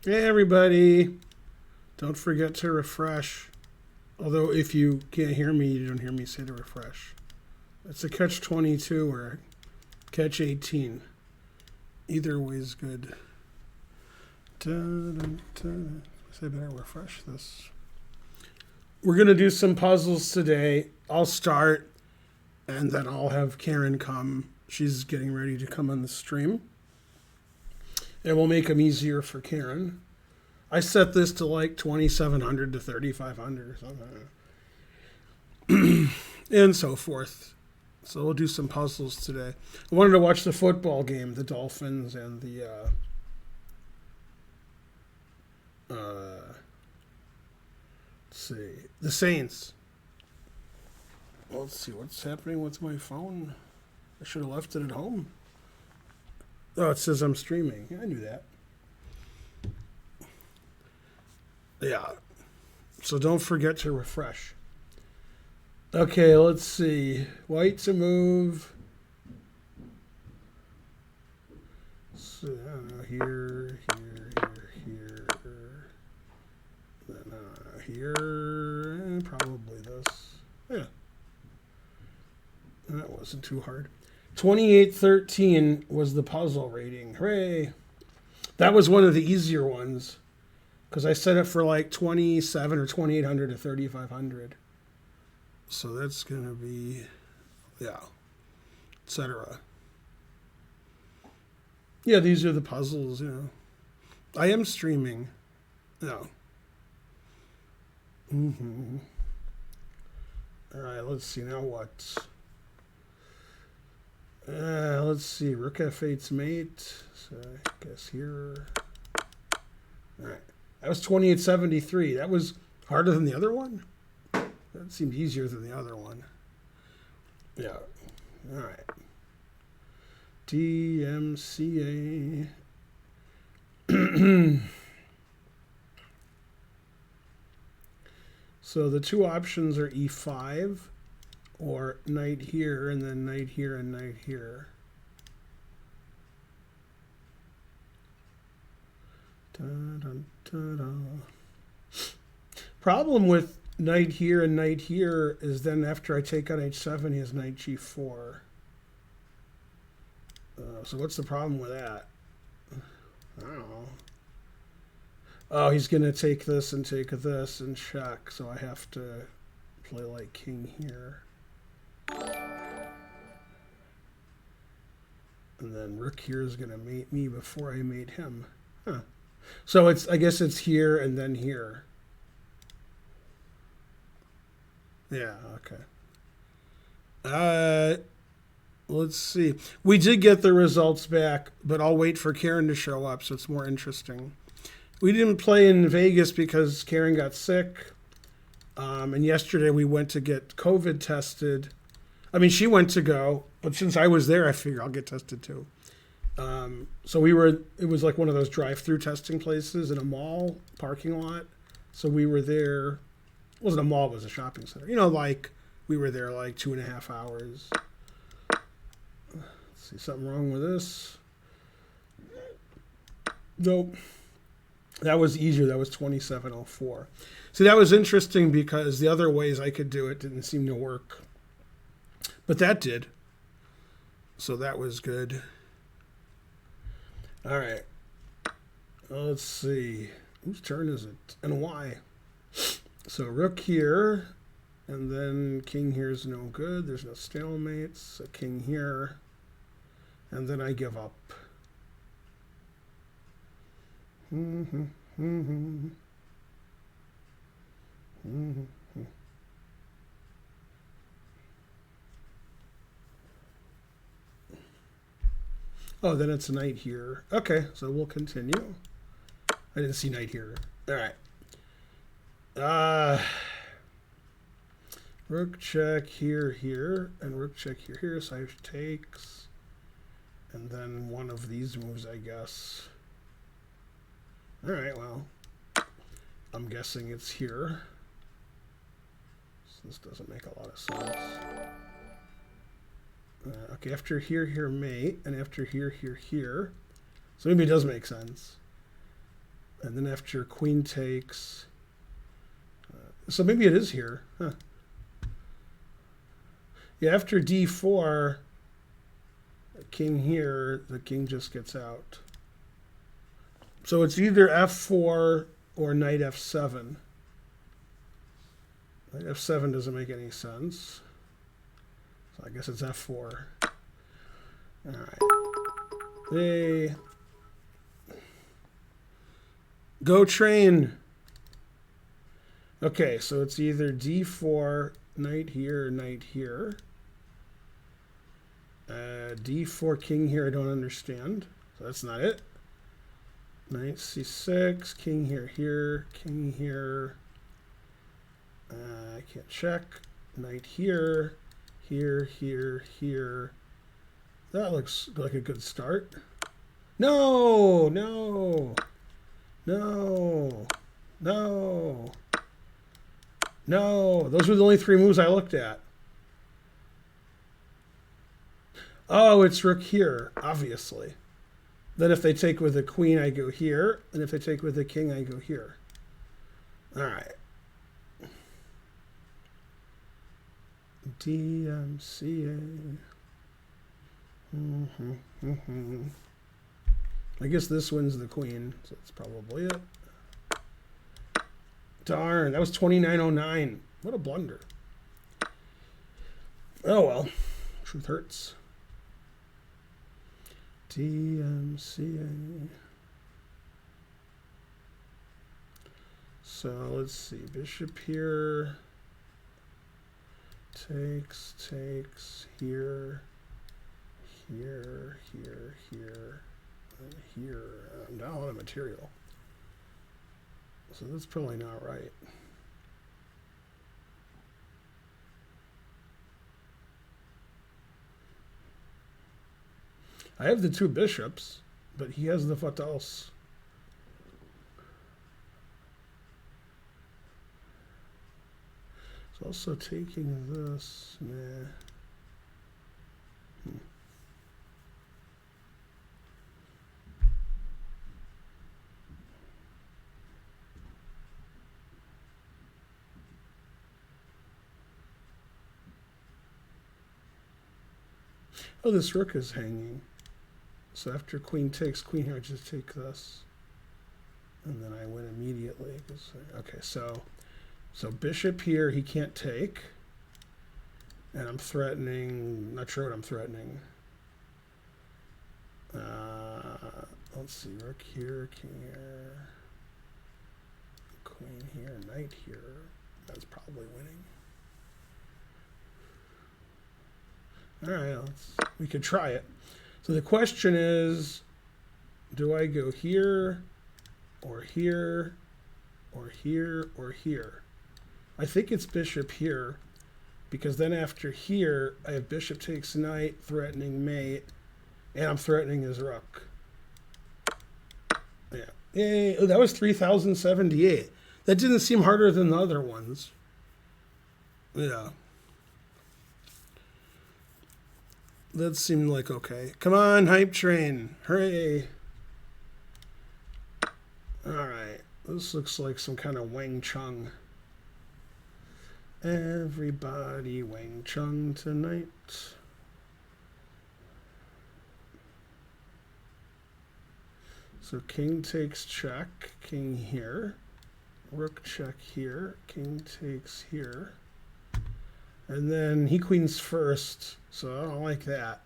Hey, everybody. Don't forget to refresh. Although, if you can't hear me, you don't hear me say to refresh. It's a catch 22 or catch 18. Either way is good. So I better refresh this. We're going to do some puzzles today. I'll start, and then I'll have Karen come. She's getting ready to come on the stream. And we'll make them easier for Karen. I set this to like 2,700 to 3,500 or something. And so forth. So we'll do some puzzles today. I wanted to watch the football game, the Dolphins and the let's see, the Saints. Well, let's see what's happening with my phone. I should have left it at home. Oh, it says I'm streaming. I knew that. Yeah. So don't forget to refresh. Okay, let's see. White to move. So, I don't know, here. Then here. Probably this. Yeah. That wasn't too hard. 2813 was the puzzle rating. Hooray. That was one of the easier ones because I set it for like 27 or 2,800 to 3,500. So that's going to be, yeah, etc. Yeah, these are the puzzles, you know. I am streaming. No. All right, let's see now what. Let's see, Rook F8's mate. So I guess here. All right, that was 2873. That was harder than the other one. That seemed easier than the other one. Yeah. All right. DMCA. So the two options are E5 or knight here and then knight here and knight here. Dun, dun, dun, dun. Problem with knight here and knight here is then after I take on h7, he has knight g4. So what's the problem with that? I don't know. Oh, he's going to take this and check, so I have to play like king here. And then rook here is going to mate me before I mate him. Huh. So it's, I guess it's here and then here. Yeah, okay. Let's see. We did get the results back, but I'll wait for Karen to show up so it's more interesting. We didn't play in Vegas because Karen got sick. And yesterday we went to get COVID tested. I mean, she went to go, but since I was there, I figured I'll get tested too. So it was like one of those drive-through testing places in a mall parking lot. So we were there. It wasn't a mall, it was a shopping center. You know, like we were there like 2.5 hours. Let's see, something wrong with this? Nope. That was easier. That was 2704. See, that was interesting because the other ways I could do it didn't seem to work. But that did. So that was good. All right. Let's see. Whose turn is it? And why? So rook here. And then king here is no good. There's no stalemates. So king here. And then I give up. Oh, then it's knight here. Okay, so we'll continue. I didn't see knight here. All right. Rook check here, and rook check here. So I takes. And then one of these moves, I guess. All right, well, I'm guessing it's here. So this doesn't make a lot of sense. Okay, after here, mate, and after here. So maybe it does make sense. And then after queen takes, so maybe it is here. Huh. Yeah, after d4, king here, the king just gets out. So it's either f4 or knight f7. Knight f7 doesn't make any sense. So I guess it's f4. All right. Hey. Go train. Okay, so it's either d4, knight here, or knight here. D4, king here, I don't understand. So that's not it. Knight c6, king here, here, king here. I can't check. Knight here, here, here, here. That looks like a good start. No, no, no, no, no. Those were the only three moves I looked at. Oh, it's rook here, obviously. Then if they take with the queen, I go here. And if they take with the king, I go here. All right. DMCA. I guess this wins the queen, so that's probably it. Darn, that was 2909. What a blunder. Oh well, truth hurts. DMCA. So let's see, bishop here. Takes, here, here, here, here, and here. I'm down a lot of material. So that's probably not right. I have the two bishops, but he has the what else? It's also taking this. Nah. Oh, this rook is hanging. So after queen takes, queen here, I just take this. And then I win immediately. Okay, so bishop here, he can't take. And I'm threatening, not sure what I'm threatening. Let's see, rook here, king here, queen here, knight here. That's probably winning. All right, we could try it. So the question is, do I go here, or here, or here, or here? I think it's bishop here, because then after here, I have bishop takes knight, threatening mate, and I'm threatening his rook. Yeah. Yay. Oh, that was 3078. That didn't seem harder than the other ones. Yeah. That seemed like okay. Come on, hype train. Hooray. All right. This looks like some kind of Wang Chung. Everybody Wang Chung tonight. So king takes check, king here. Rook check here, king takes here. And then he queens first, so I don't like that.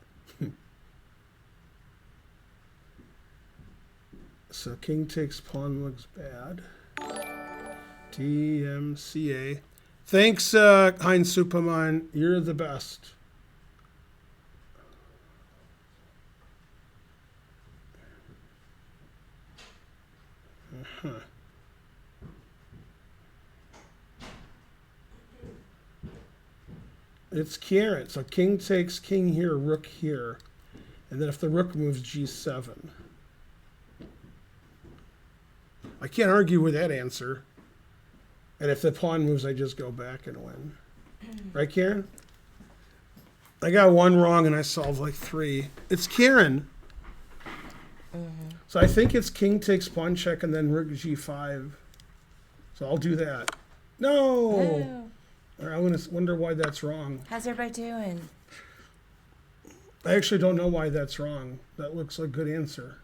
So king takes pawn looks bad. DMCA. Thanks, Heinz Superman. You're the best. It's Karen. So king takes king here, rook here. And then if the rook moves, g7. I can't argue with that answer. And if the pawn moves, I just go back and win. Right, Karen? I got one wrong and I solved like three. It's Karen. So I think it's king takes pawn check and then rook g5. So I'll do that. No! Oh. I want to wonder why that's wrong. How's everybody doing? I actually don't know why that's wrong. That looks like a good answer.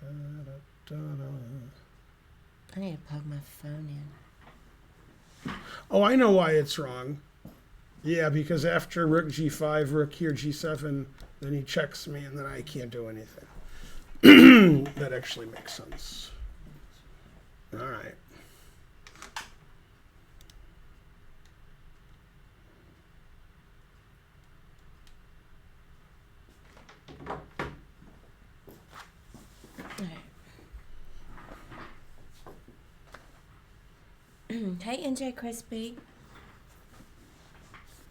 I need to plug my phone in. Oh, I know why it's wrong. Yeah, because after rook g5, rook here, g7, then he checks me, and then I can't do anything. That actually makes sense. All right. Hey, NJ Crispy.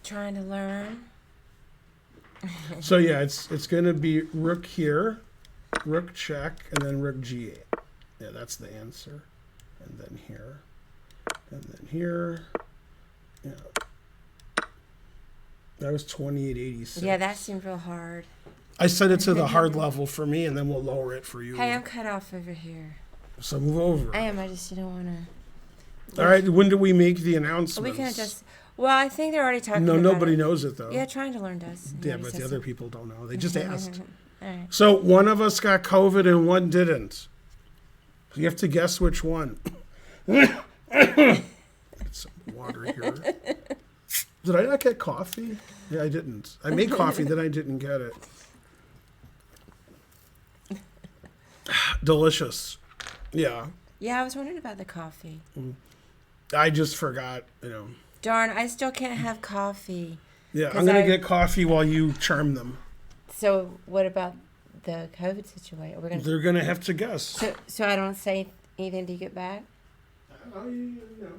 Trying to learn. So yeah, it's going to be rook here, rook check, and then rook g8. Yeah, that's the answer. And then here, and then here. Yeah. That was 2886. Yeah, that seemed real hard. I set it to the hard level for me, and then we'll lower it for you. Hey, I'm cut off over here. So move over. I am. I just don't want to. All right. When do we make the announcements? We can adjust. Well, I think they're already talking No, about nobody it. knows it, though. Yeah, Trying to Learn does. Yeah, but the other people don't know. They just asked. All right. So one of us got COVID and one didn't. You have to guess which one. Get some water here. Did I not get coffee? Yeah, I didn't. I made coffee, then I didn't get it. Delicious. Yeah. Yeah, I was wondering about the coffee. I just forgot, Darn, I still can't have coffee. Yeah, I'm going to get coffee while you charm them. So what about the COVID situation? They're going to have to guess. So I don't say anything till you get back?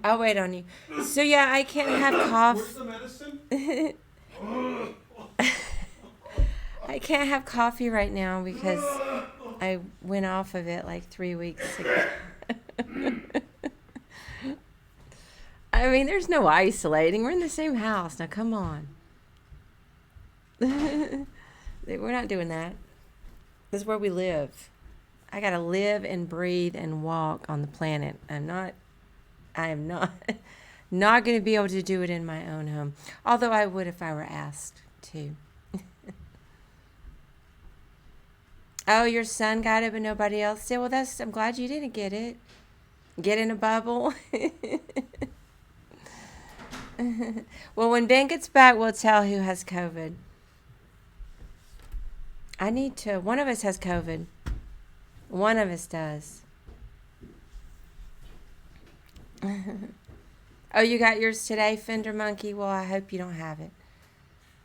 I'll wait on you. So yeah, I can't have coffee. Where's the medicine? I can't have coffee right now because I went off of it like 3 weeks ago. I mean, there's no isolating. We're in the same house. Now, come on. We're not doing that. This is where we live. I got to live and breathe and walk on the planet. I am not going to be able to do it in my own home. Although I would if I were asked to. Oh, your son got it, but nobody else did? Well, I'm glad you didn't get it. Get in a bubble. Well, when Ben gets back, we'll tell who has COVID. One of us has COVID. One of us does. Oh, you got yours today, Fender Monkey? Well, I hope you don't have it.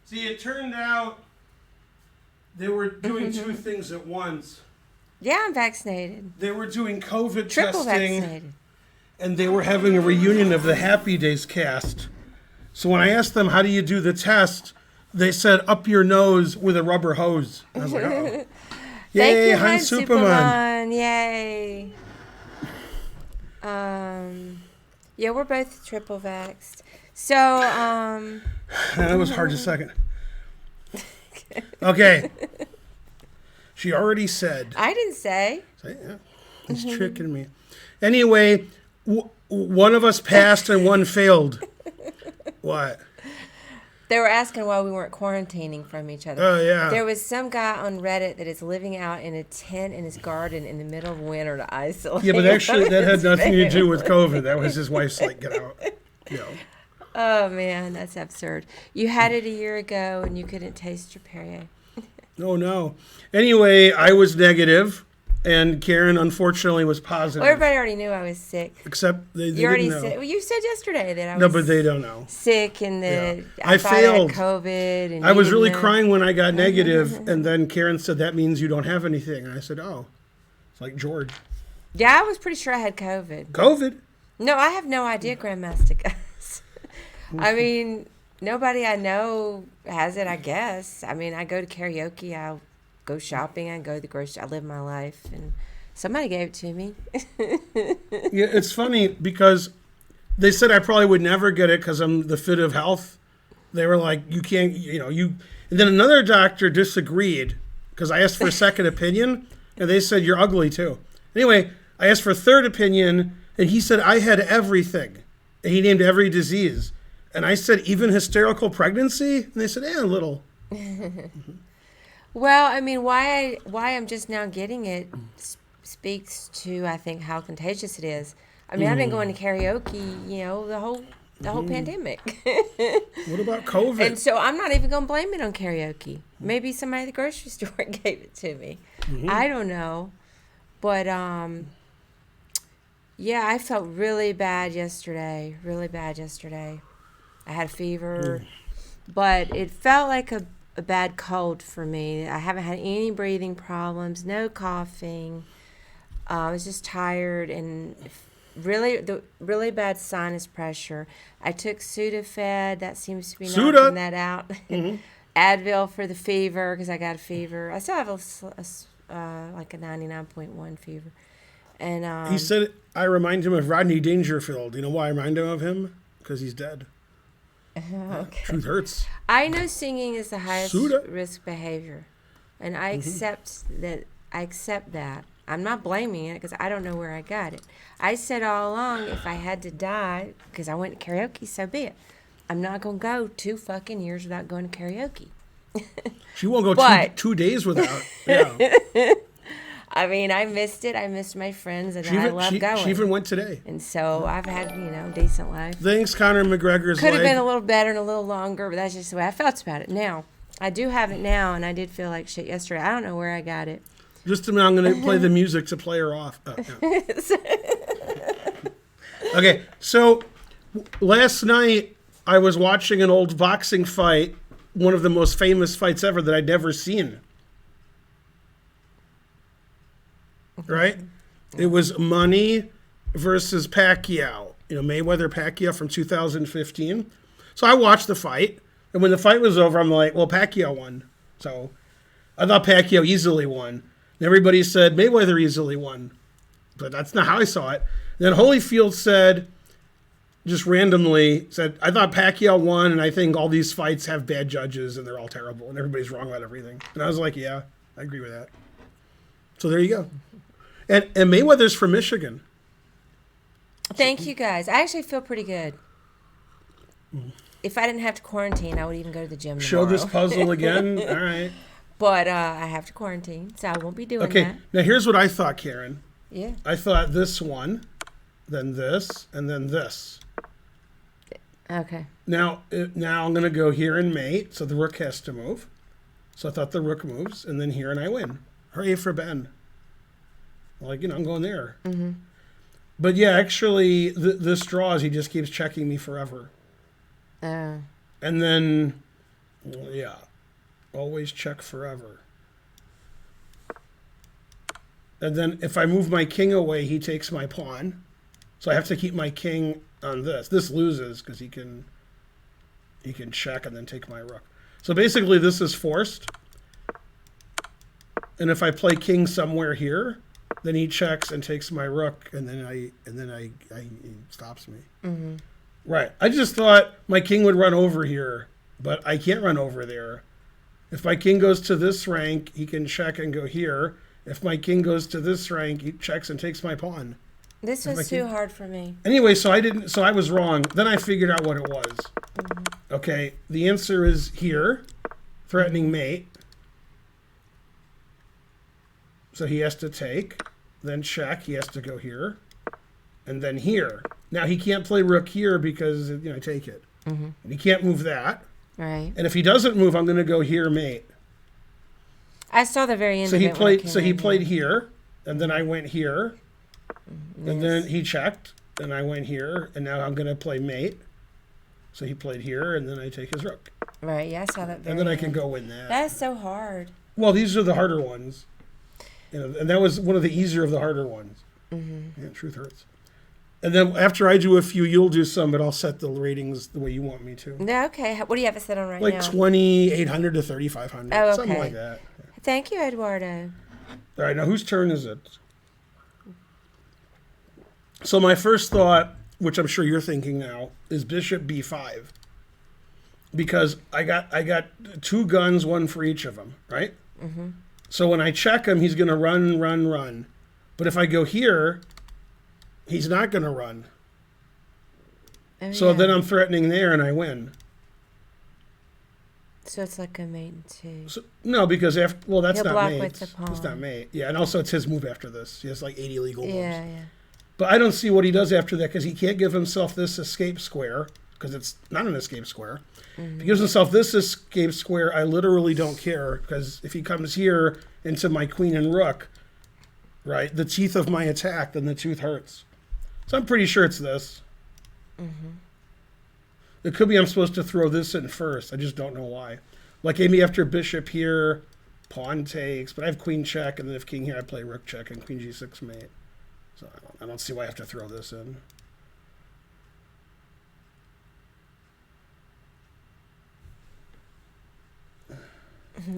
See, it turned out they were doing two things at once. Yeah, I'm vaccinated. They were doing COVID Triple testing. vaccinated. And they were having a reunion of the Happy Days cast. So when I asked them, how do you do the test? They said, up your nose with a rubber hose. I was like, oh. Yay, Han Superman. Yay. Yeah, we're both triple vaxxed. So, that was hard to second. Okay. She already said. I didn't say. Yeah, he's tricking me. Anyway, one of us passed and one failed. What? They were asking why we weren't quarantining from each other. Oh, yeah. There was some guy on Reddit that is living out in a tent in his garden in the middle of winter to isolate. Yeah, but actually that had nothing to do with COVID. That was his wife's like, get out. Oh, man, that's absurd. You had it a year ago and you couldn't taste your Perrier. Oh, no. Anyway, I was negative, and Karen, unfortunately, was positive. Well, everybody already knew I was sick. Except they You already didn't know. said. Well, you said yesterday that I was. No, but they don't know. Sick and that I thought failed. I had COVID. And I was you really didn't know. crying when I got negative, and then Karen said, that means you don't have anything. And I said, oh. It's like George. Yeah, I was pretty sure I had COVID. COVID? No, I have no idea, Grandmaster guys. I mean, nobody I know has it, I guess. I mean, I go to karaoke, I'll go shopping, I go to the grocery, I live my life, and somebody gave it to me. Yeah, it's funny because they said I probably would never get it because I'm the fit of health. They were like, you can't, you. And then another doctor disagreed because I asked for a second opinion. And they said, you're ugly too. Anyway, I asked for a third opinion, and he said I had everything. And he named every disease. And I said, even hysterical pregnancy? And they said, a little. Well, I mean, why I'm just now getting it speaks to, I think, how contagious it is. I mean, I've been going to karaoke, the whole pandemic. What about COVID? And so I'm not even going to blame it on karaoke. Maybe somebody at the grocery store gave it to me. I don't know. But, yeah, I felt really bad yesterday. I had a fever. But it felt like a bad cold for me. I haven't had any breathing problems, no coughing. I was just tired and really bad sinus pressure. I took Sudafed. That seems to be knocking that out. Advil for the fever because I got a fever. I still have like a 99.1 fever. And he said, I remind him of Rodney Dangerfield. You know why I remind him of him? Because he's dead. Okay. Truth hurts. I know singing is the highest risk behavior, and I accept that. I'm not blaming it because I don't know where I got it. I said all along, if I had to die because I went to karaoke, so be it. I'm not gonna go 2 fucking years without going to karaoke. She won't go 2 days without. Yeah. I mean, I missed it. I missed my friends, and I love going. She even went today. And so I've had, decent life. Thanks, Conor McGregor's Could have been a little better and a little longer, but that's just the way I felt about it. Now, I do have it now, and I did feel like shit yesterday. I don't know where I got it. Just a minute, I'm going to play the music to play her off. Oh, no. Okay, so last night I was watching an old boxing fight, one of the most famous fights ever that I'd never seen. Right? It was Money versus Pacquiao. Mayweather Pacquiao from 2015. So I watched the fight, and when the fight was over, I'm like, well, Pacquiao won. So I thought Pacquiao easily won. And everybody said Mayweather easily won. But that's not how I saw it. And then Holyfield said, just randomly, I thought Pacquiao won, and I think all these fights have bad judges, and they're all terrible, and everybody's wrong about everything. And I was like, yeah, I agree with that. So there you go. And Mayweather's from Michigan. Thank you, guys. I actually feel pretty good. If I didn't have to quarantine, I would even go to the gym tomorrow. Show this puzzle again? All right. But I have to quarantine, so I won't be doing that. Okay, now here's what I thought, Karen. Yeah. I thought this one, then this, and then this. Okay. Now I'm going to go here and mate, so the rook has to move. So I thought the rook moves, and then here, and I win. Hooray for Ben. I'm going there. Mm-hmm. But yeah, actually, this draws, he just keeps checking me forever. And then, always check forever. And then if I move my king away, he takes my pawn. So I have to keep my king on this. This loses because he can check and then take my rook. So basically, this is forced. And if I play king somewhere here, then he checks and takes my rook, and then he stops me. Mm-hmm. Right. I just thought my king would run over here, but I can't run over there. If my king goes to this rank, he can check and go here. If my king goes to this rank, he checks and takes my pawn. This was too hard for me. Anyway, so I was wrong. Then I figured out what it was. Mm-hmm. Okay, the answer is here, threatening mate. So he has to take, then check, he has to go here, and then here. Now he can't play rook here because, take it. Mm-hmm. And he can't move that. Right. And if he doesn't move, I'm going to go here, mate. I saw the very end so of he it. Played, so he played here, and then I went here, and then he checked, and I went here, and now I'm going to play mate. So he played here, and then I take his rook. Right, yeah, I saw that very And then I end. can go win that. That's so hard. Well, these are the harder ones. And that was one of the easier of the harder ones. Mm-hmm. Yeah, truth hurts. And then after I do a few, you'll do some, but I'll set the ratings the way you want me to. Yeah, okay. What do you have it set on right now? Like 2,800 to 3,500. Oh, okay. Something like that. Thank you, Eduardo. All right, now whose turn is it? So my first thought, which I'm sure you're thinking now, is bishop b5. Because I got 2 guns, one for each of them, right? Mm-hmm. So when I check him, he's going to run, run, run. But if I go here, he's not going to run. Oh, So yeah. then I'm threatening there and I win. So it's like a mate and two. So, no, because after, well, that's He'll not block mate. with the It's not pawn. mate. Yeah, and also it's his move after this. He has like 80 legal moves. Yeah, yeah. But I don't see what he does after that because he can't give himself this escape square because it's not an escape square. If he gives himself this escape square, I literally don't care because if he comes here into my queen and rook, right, the teeth of my attack, then the tooth hurts. So I'm pretty sure it's this. It could be I'm supposed to throw this in first. I just don't know why. Like maybe after bishop here, pawn takes, but I have queen check, and then if king here, I play rook check and queen g6 mate. So I don't see why I have to throw this in.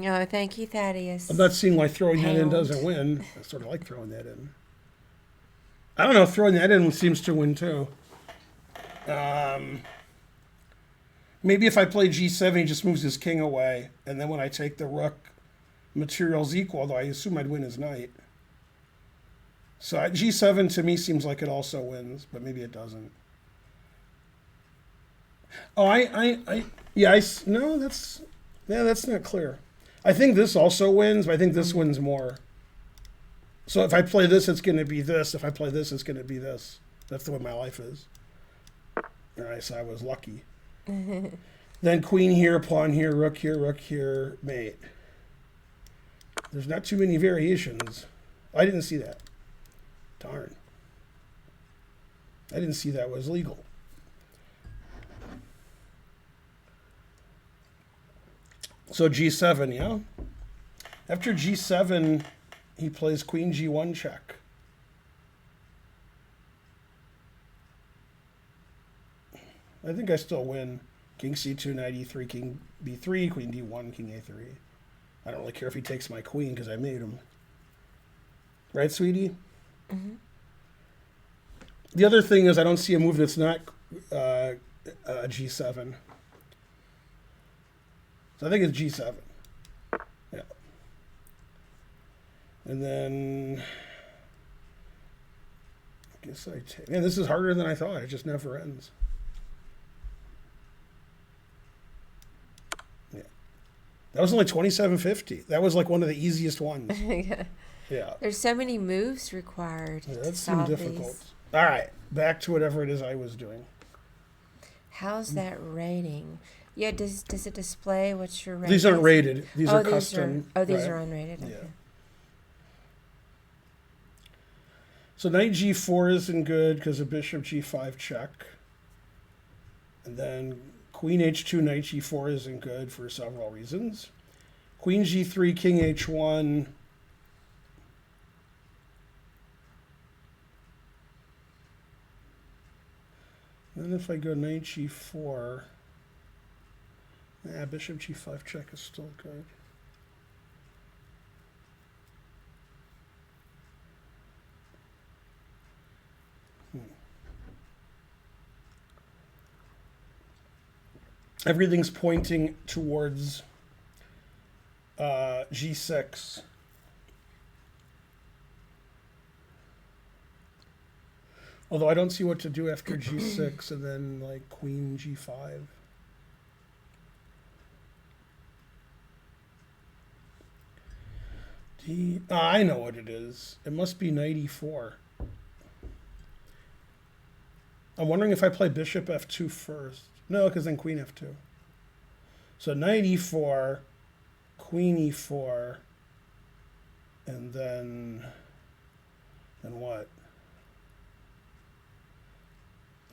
Oh, thank you, Thaddeus. I'm not seeing why throwing that in Pound. doesn't win. I sort of like throwing that in. I don't know. Throwing that in seems to win too. Maybe if I play g7, he just moves his king away, and then when I take the rook, material's equal. Though I assume I'd win his knight. So g7 to me seems like it also wins, but maybe it doesn't. Oh, no, that's not clear. I think this also wins, but I think this wins more. So if I play this, it's going to be this. If I play this, it's going to be this. That's the way my life is. All right, so I was lucky. Then queen here, pawn here, rook here, mate. There's not too many variations. I didn't see that. Darn. I didn't see that was legal. So g7, yeah? After g7, he plays queen g1 check. I think I still win. King c2, knight e3, king b3, queen d1, king a3. I don't really care if he takes my queen because I made him. Right, sweetie? Mm-hmm. The other thing is I don't see a move that's not g7. So I think it's g7. Yeah. And then I guess I take. Man, this is harder than I thought. It just never ends. Yeah. That was only 27.50. That was like one of the easiest ones. Yeah. Yeah. There's so many moves required Yeah, to that seemed solve difficult. these. All right. Back to whatever it is I was doing. How's that rating? Yeah, does it display what your rating These aren't is? rated. These are these custom. these right? are unrated. Okay. Yeah. So knight g4 isn't good because of bishop g5 check. And then queen h2, knight g4 isn't good for several reasons. Queen g3, king h1. Then if I go knight g4, bishop g5 check is still good. Everything's pointing towards g6. Although I don't see what to do after g6 and then like queen g5. I know what it is. It must be knight e4. I'm wondering if I play bishop f2 first. No, because then queen f2. So knight e4, queen e4, and then what?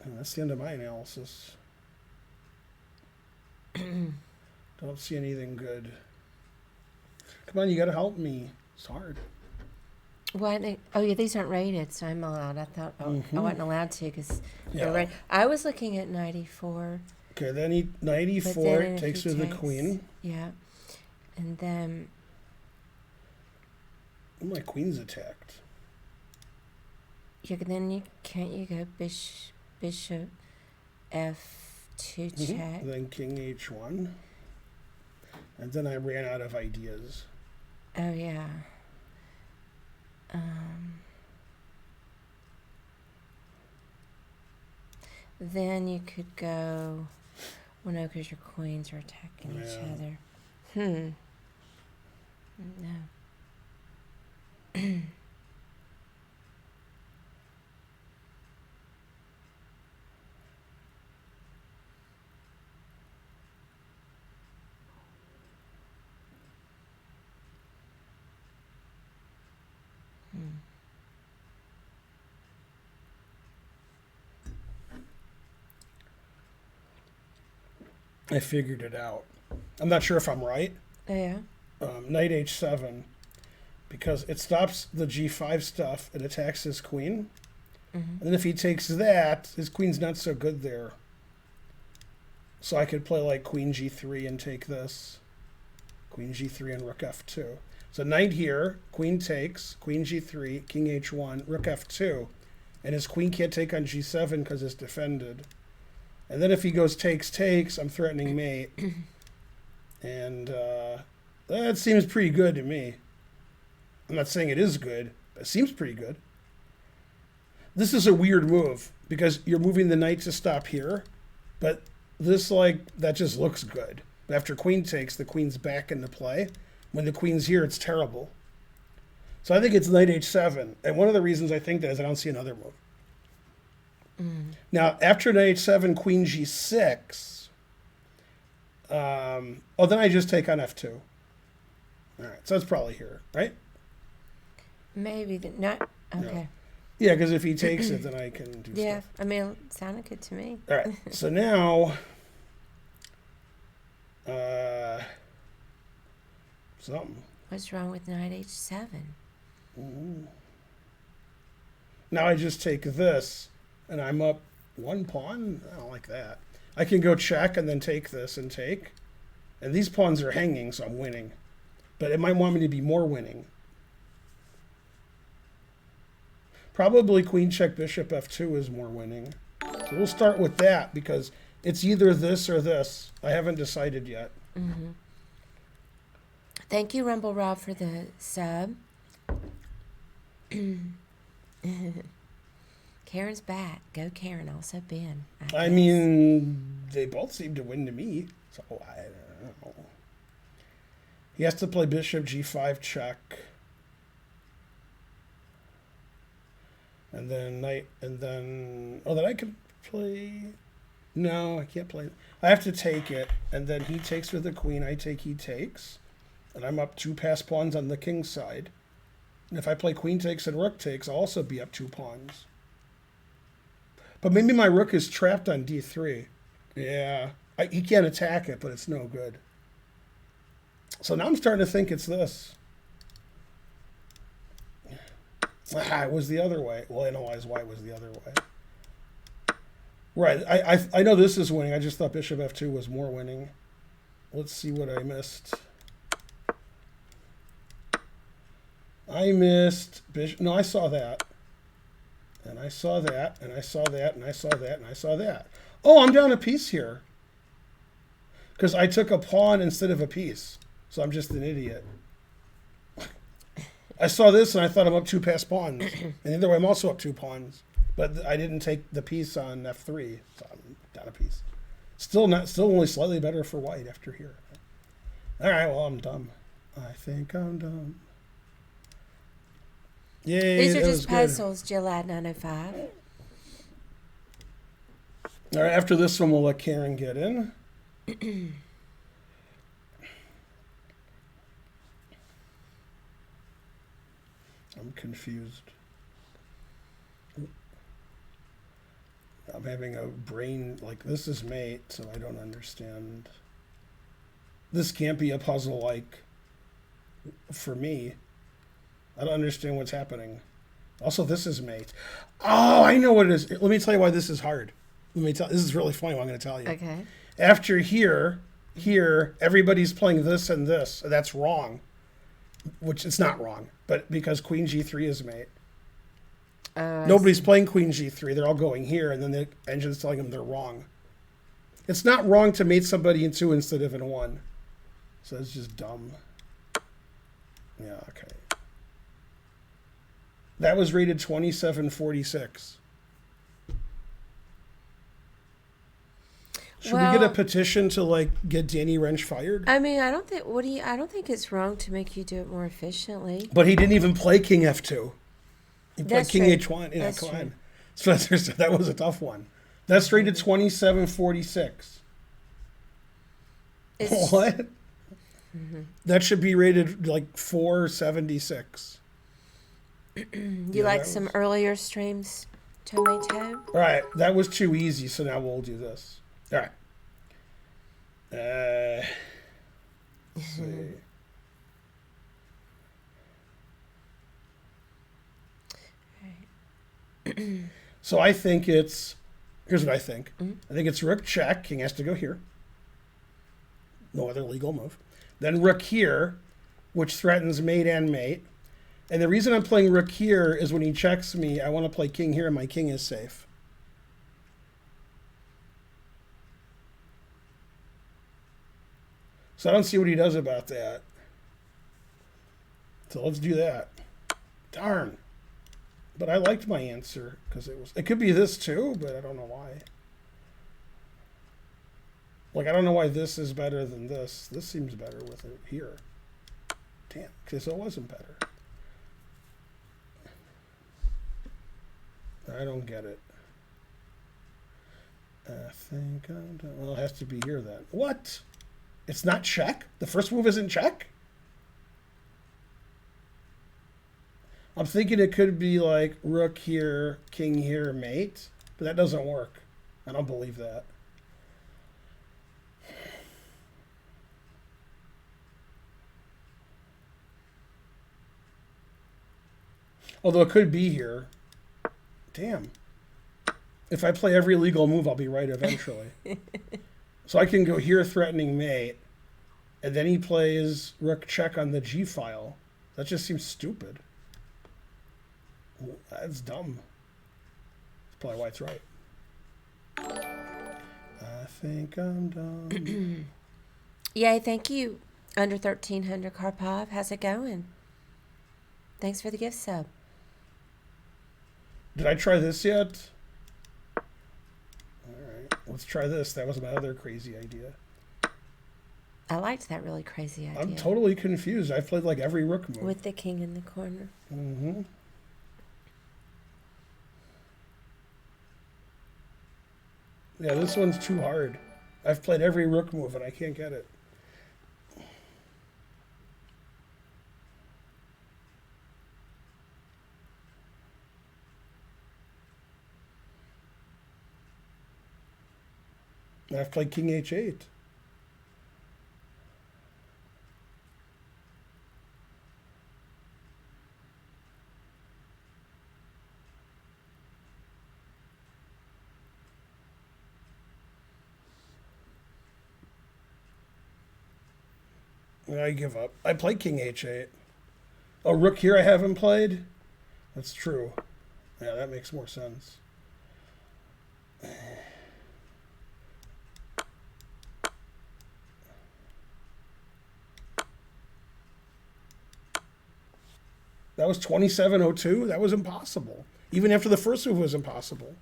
And that's the end of my analysis. Don't see anything good. Come on, you got to help me. It's hard. What? Oh, yeah, these aren't rated, so I'm allowed. I thought I wasn't allowed to because they're Yeah. rated. I was looking at 94. Okay, then knight But e4 then if takes he with the takes- queen. Yeah. And then, Oh, my queen's attacked. can't you go bishop f2 check? Then king h1. And then I ran out of ideas. Oh, yeah. Then you could go... Well, no, because your queens are attacking each other. No. I figured it out. I'm not sure if I'm right. Oh, yeah? Knight h7, because it stops the g5 stuff. It attacks his queen. And then if he takes that, his queen's not so good there. So I could play like queen g3 and take this. Queen g3 and rook f2. So knight here, queen takes, queen g3, king h1, rook f2. And his queen can't take on g7 because it's defended. And then if he goes takes, I'm threatening mate. And that seems pretty good to me. I'm not saying it is good, but it seems pretty good. This is a weird move because you're moving the knight to stop here, but this, like, that just looks good. But after queen takes, the queen's back into play. When the queen's here, it's terrible. So I think it's knight h7. And one of the reasons I think that is I don't see another move. Now, after knight h7, queen g6, then I just take on f2. All right, so it's probably here, right? Maybe. Not. Okay. No. Yeah, because if he takes it, then I can do Yeah, stuff. I mean, it sounded good to me. All right, so now, something. What's wrong with knight h7? Now I just take this, and I'm up one pawn. I don't like that. I can go check and then take this and take. And these pawns are hanging, so I'm winning. But it might want me to be more winning. Probably queen check bishop f2 is more winning. So we'll start with that because it's either this or this. I haven't decided yet. Thank you, Rumble Rob, for the sub. Karen's back. Go, Karen. Also, Ben. I mean, they both seem to win to me. So I don't know. He has to play bishop g5 check. And then knight, and then, oh, then I could play, no, I can't play, I have to take it, and then he takes with the queen, I take, he takes, and I'm up 2 pass pawns on the king's side. And if I play queen takes and rook takes, I'll also be up 2 pawns. But maybe my rook is trapped on d3. Yeah, he can't attack it, but it's no good. So now I'm starting to think it's this. It was the other way. Well, I analyze why it was the other way. Right. I know this is winning. I just thought bishop f2 was more winning. Let's see what I missed. I missed bishop. No, I saw that. And I saw that. And I saw that. And I saw that. And I saw that. Oh, I'm down a piece here. Because I took a pawn instead of a piece. So I'm just an idiot. I saw this and I thought I'm up 2 pass pawns. And either way, I'm also up 2 pawns. But I didn't take the piece on f3, so I'm down a piece. Still only slightly better for white after here. All right, well, I'm dumb. I think I'm dumb. Yay, These are that just was good. puzzles, Gillette 905. All right, after this one, we'll let Karen get in. I'm confused. I'm having a brain, like, this is mate, so I don't understand. This can't be a puzzle, like, for me. I don't understand what's happening. Also, this is mate. Oh, I know what it is. Let me tell you why this is hard. This is really funny what I'm going to tell you. Okay. After here, everybody's playing this and this. That's wrong. Which it's not wrong, but because queen g3 is mate. Nobody's playing queen g3. They're all going here, and then the engine's telling them they're wrong. It's not wrong to mate somebody in 2 instead of in 1. So it's just dumb. Yeah, okay. That was rated 2746. Should we get a petition to like get Danny Wrench fired? I mean, I don't think. I don't think it's wrong to make you do it more efficiently. But he didn't even play King F2. He played King true. H1. Yeah, That's come true. on. Spencer said that was a tough one. That's rated 2746. It's, What? That should be rated like 476. You like some earlier streams, Tomato? All right, that was too easy, so now we'll do this. All right. Let's see. So I think it's, here's what I think. I think it's rook check. King has to go here. No other legal move. Then rook here, which threatens mate and mate. And the reason I'm playing rook here is when he checks me, I want to play king here and my king is safe. So I don't see what he does about that. So let's do that. Darn. But I liked my answer because it could be this too, but I don't know why. Like, I don't know why this is better than this. This seems better with it here. Damn, because it wasn't better. I don't get it. I think I'm done. Well, it has to be here then. What? It's not check? The first move isn't check? I'm thinking it could be like rook here, king here, mate. But that doesn't work. I don't believe that. Although it could be here. Damn. If I play every legal move, I'll be right eventually. So I can go here threatening mate. And then he plays rook check on the G file. That just seems stupid. That's dumb. That's probably why it's right. I think I'm done. Yay, thank you, under 1300 Karpov. How's it going? Thanks for the gift sub. Did I try this yet? All right, let's try this. That was my other crazy idea. I liked that really crazy idea. I'm totally confused. I've played like every rook move. With the king in the corner. Mm-hmm. Yeah, this one's too hard. I've played every rook move and I can't get it. And I've played king h8. I give up. I played king h8. Oh, rook here I haven't played? That's true. Yeah, that makes more sense. That was 2702? That was impossible. Even after the first move was impossible.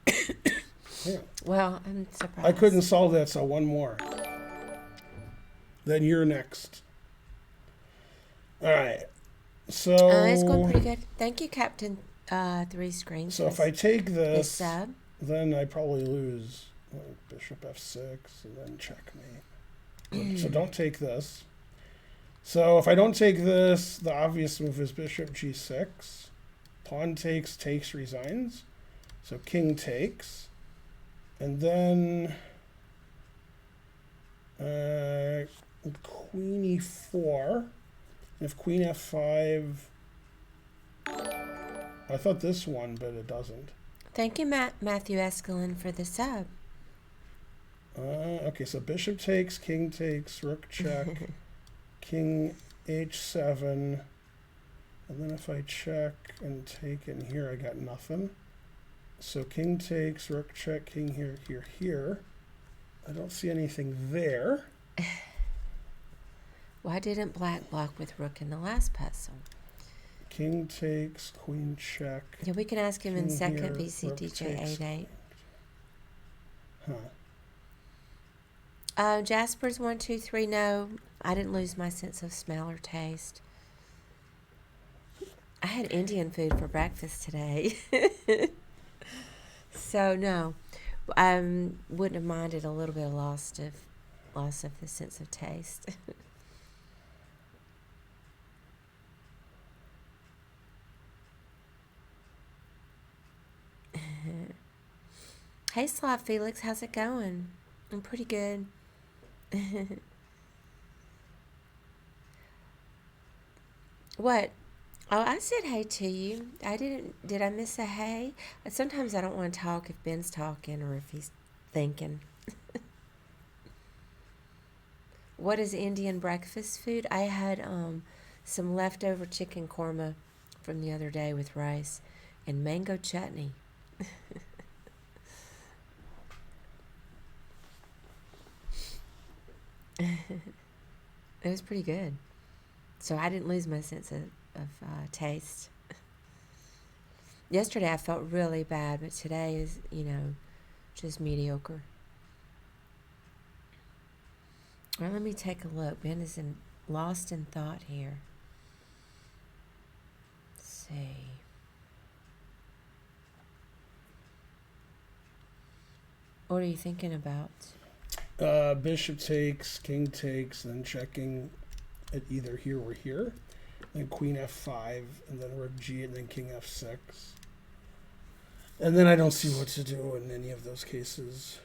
Yeah. Well, I'm surprised. I couldn't solve that, so one more. Then you're next. All right. So it's going pretty good. Thank you, Captain 3 Screens. So if I take this, sub. then I probably lose. Bishop f6 and then checkmate. So don't take this. So if I don't take this, the obvious move is bishop g6. Pawn takes, resigns. So king takes. And then queen e4. If queen f5, I thought this one, but it doesn't. Thank you, Matthew Escalin, for the sub. Okay, so bishop takes, rook check, king h7, and then if I check and take in here, I got nothing. So king takes, rook check, king here, here. I don't see anything there. Why didn't black block with rook in the last puzzle? King takes, queen check. Yeah, we can ask him in King second here, BC rook DJ takes, 8-8. Huh. Jasper's 1, 2, 3. No, I didn't lose my sense of smell or taste. I had Indian food for breakfast today. So no, I wouldn't have minded a little bit of loss of the sense of taste. Hey, Slav Felix, how's it going? I'm pretty good. What? Oh, I said hey to you. I didn't. Did I miss a hey? Sometimes I don't want to talk if Ben's talking or if he's thinking. What is Indian breakfast food? I had some leftover chicken korma from the other day with rice and mango chutney. It was pretty good. So I didn't lose my sense of taste. Yesterday I felt really bad, but today is, just mediocre. Well, let me take a look. Ben is lost in thought here. Let's see. What are you thinking about? Bishop takes, king takes, then checking at either here or here. Then queen f5, and then rook g, and then king f6. And then I don't see what to do in any of those cases.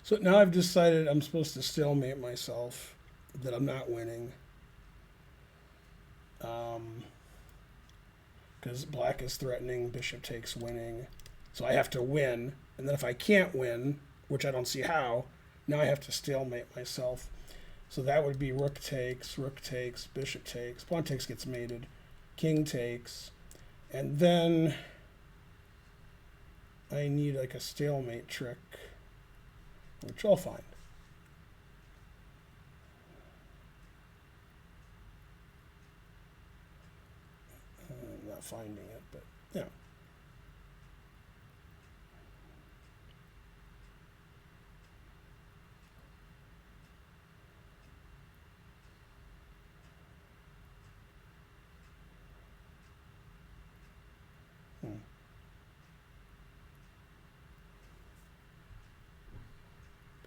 So now I've decided I'm supposed to stalemate myself, that I'm not winning. Because black is threatening, bishop takes winning. So I have to win. And then if I can't win, which I don't see how, now I have to stalemate myself. So that would be rook takes, bishop takes, pawn takes gets mated, king takes. And then I need like a stalemate trick, which I'll find. I'm not finding it, but yeah.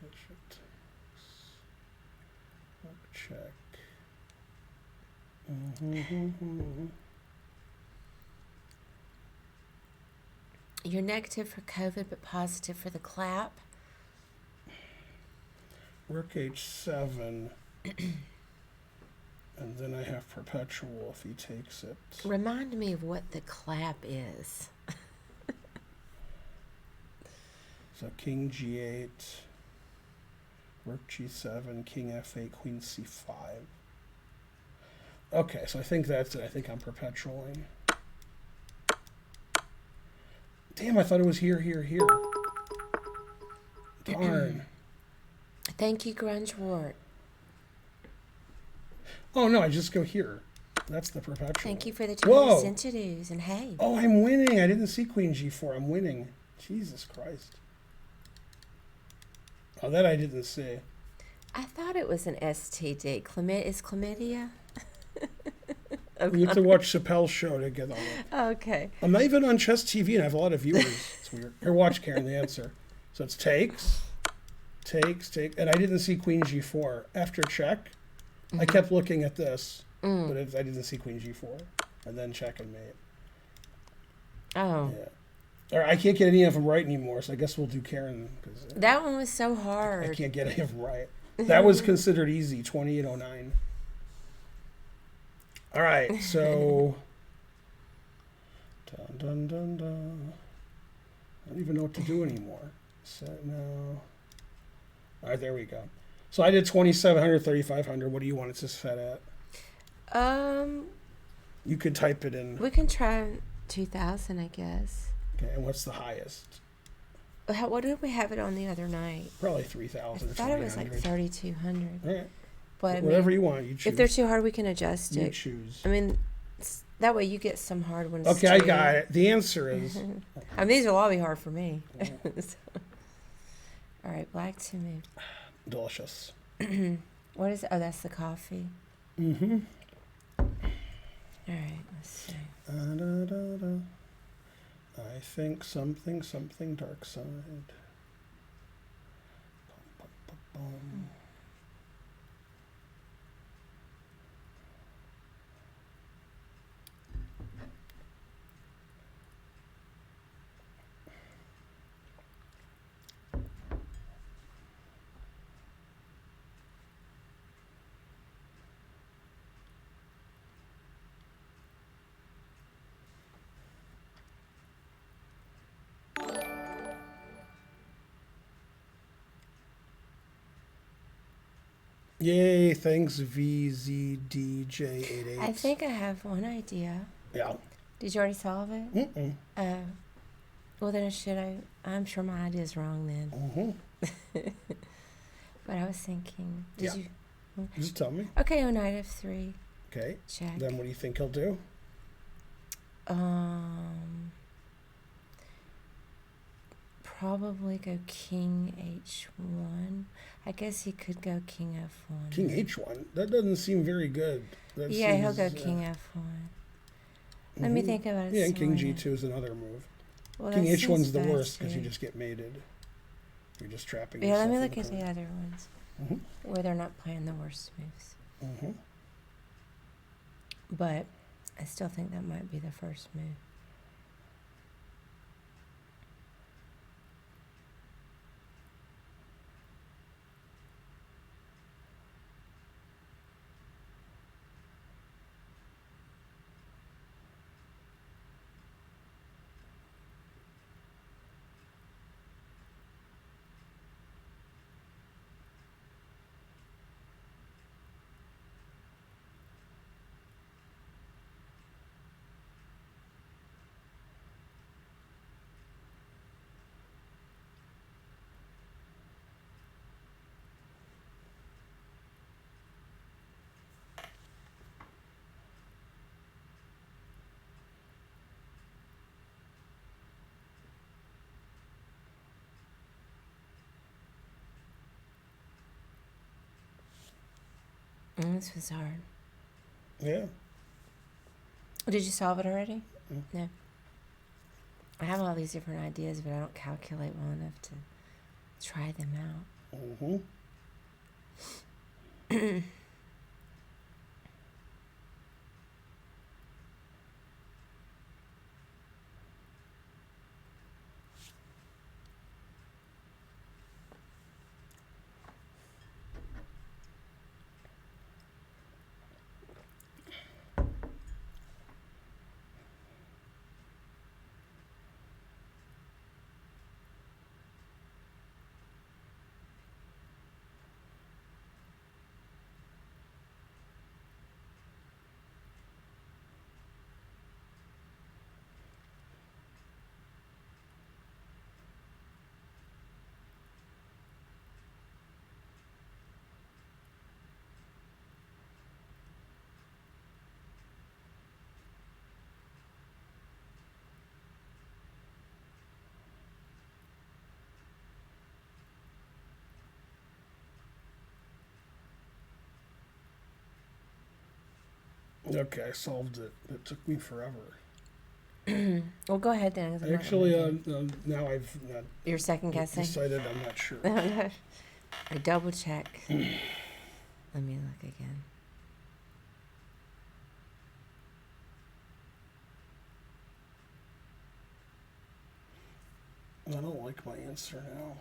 Bishop takes. Check. You're negative for COVID, but positive for the clap. Rook h7. And then I have perpetual if he takes it. Remind me of what the clap is. So king g8, rook g7, king f8, queen c5. Okay, so I think that's it. I think I'm perpetualing. Damn, I thought it was here, here, here. Darn. Thank you, Grunge Wart. Oh, no, I just go here. That's the perpetual. Thank you for the 200 centidues, and hey. Oh, I'm winning. I didn't see queen g4. I'm winning. Jesus Christ. Oh, that I didn't see. I thought it was an STD. Is chlamydia? Okay. You have to watch Chappelle's show to get all that. Okay. I'm not even on Chess TV, and I have a lot of viewers. It's weird. Here, watch Karen, the answer. So it's takes, and I didn't see queen g4 after check. I kept looking at this, but I didn't see queen g4, and then check and mate. Oh. Yeah. Or I can't get any of them right anymore, so I guess we'll do Karen. Cause, that one was so hard. I can't get any of them right. That was considered easy, 2809. All right, so. Dun, dun, dun, dun. I don't even know what to do anymore. Set now. All right, there we go. So I did 2,700, 3,500. What do you want it to set at? You could type it in. We can try 2,000, I guess. Okay, and what's the highest? What did we have it on the other night? Probably 3,000. I thought it was like 3,200. All right. But whatever you want, you choose. If they're too hard, we can adjust it. You choose. I mean, that way you get some hard ones. Okay, too. I got it. The answer is. I mean, these will all be hard for me. So. All right, black to move. Delicious. What is it? Oh, that's the coffee. Mm-hmm. All right, let's see. I think something dark side. Yay, thanks VZDJ88. I think I have one idea. Yeah. Did you already solve it? Mm-mm. Well, then I'm sure my idea's wrong then. Mm-hmm. But I was thinking, did you? Just tell me. Okay, on knight f3. Okay. Check. Then what do you think he'll do? Probably go king h1. I guess he could go king f1. King h1? That doesn't seem very good. That yeah, seems, he'll go king f1. Let me think about it. Yeah, and king g2 is another move. Well, king that h1's seems the worst because faster. you just get mated. You're just trapping Yeah, yourself. let me in look at corner. the other ones where they're not playing the worst moves. Mm-hmm. But I still think that might be the first move. This was hard. Yeah. Did you solve it already? Mm. No. I have all these different ideas, but I don't calculate well enough to try them out. Mm-hmm. Okay, I solved it. It took me forever. Well, go ahead then. 'Cause I'm not Actually, remembering. now I've not You're second guessing. decided. I'm not sure. I double check. Let me look again. I don't like my answer now.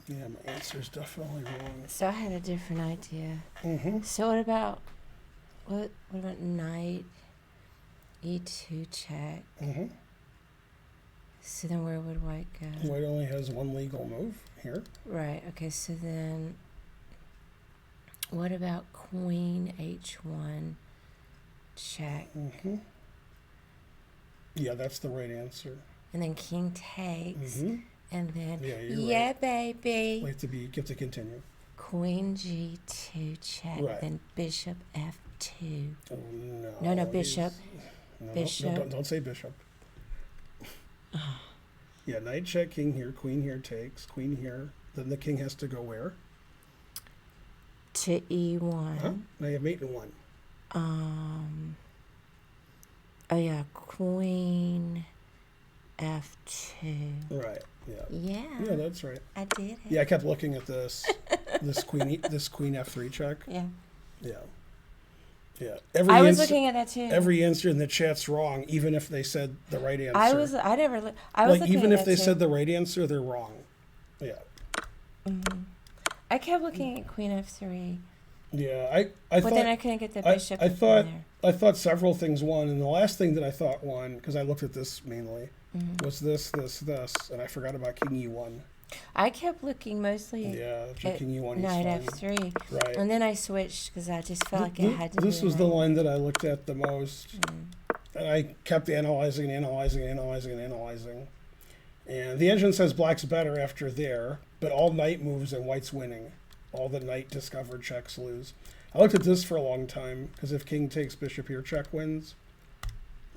Yeah, my answer's definitely wrong. So I had a different idea. Mm-hmm. So what about knight e2 check? Mm-hmm. So then where would white go? White only has one legal move here. Right. Okay. So then, what about queen h1 check? Mm-hmm. Yeah, that's the right answer. And then king takes. Mm-hmm. And then Yeah, you're right. baby. Like to get to continue. Queen g2 check. Right. Then bishop f2. Oh no. No, bishop. No, Bishop. No, don't say bishop. Yeah, knight check, king here, queen here takes, queen here. Then the king has to go where? To e1. Huh? Now you have mate in one. Oh yeah, queen f2. Right. Yeah. Yeah. Yeah, that's right. I did it. Yeah, I kept looking at this queen f3 check. Yeah. Yeah. Yeah. I was looking at that too. Every answer in the chat's wrong, even if they said the right answer. I was looking even at if they that said too. the right answer, they're wrong. Yeah. Mm-hmm. I kept looking at queen f3. Yeah, I But thought, then I couldn't get the bishop. I thought in there. I thought several things won, and the last thing that I thought won, because I looked at this mainly, was this, and I forgot about king e1. I kept looking mostly Yeah, at king e1 knight is fine. f3. Right. And then I switched because I just felt like it had to be. This was the line that I looked at the most. And I kept analyzing. And the engine says black's better after there, but all knight moves and white's winning. All the knight discovered checks lose. I looked at this for a long time, because if king takes bishop here, check wins.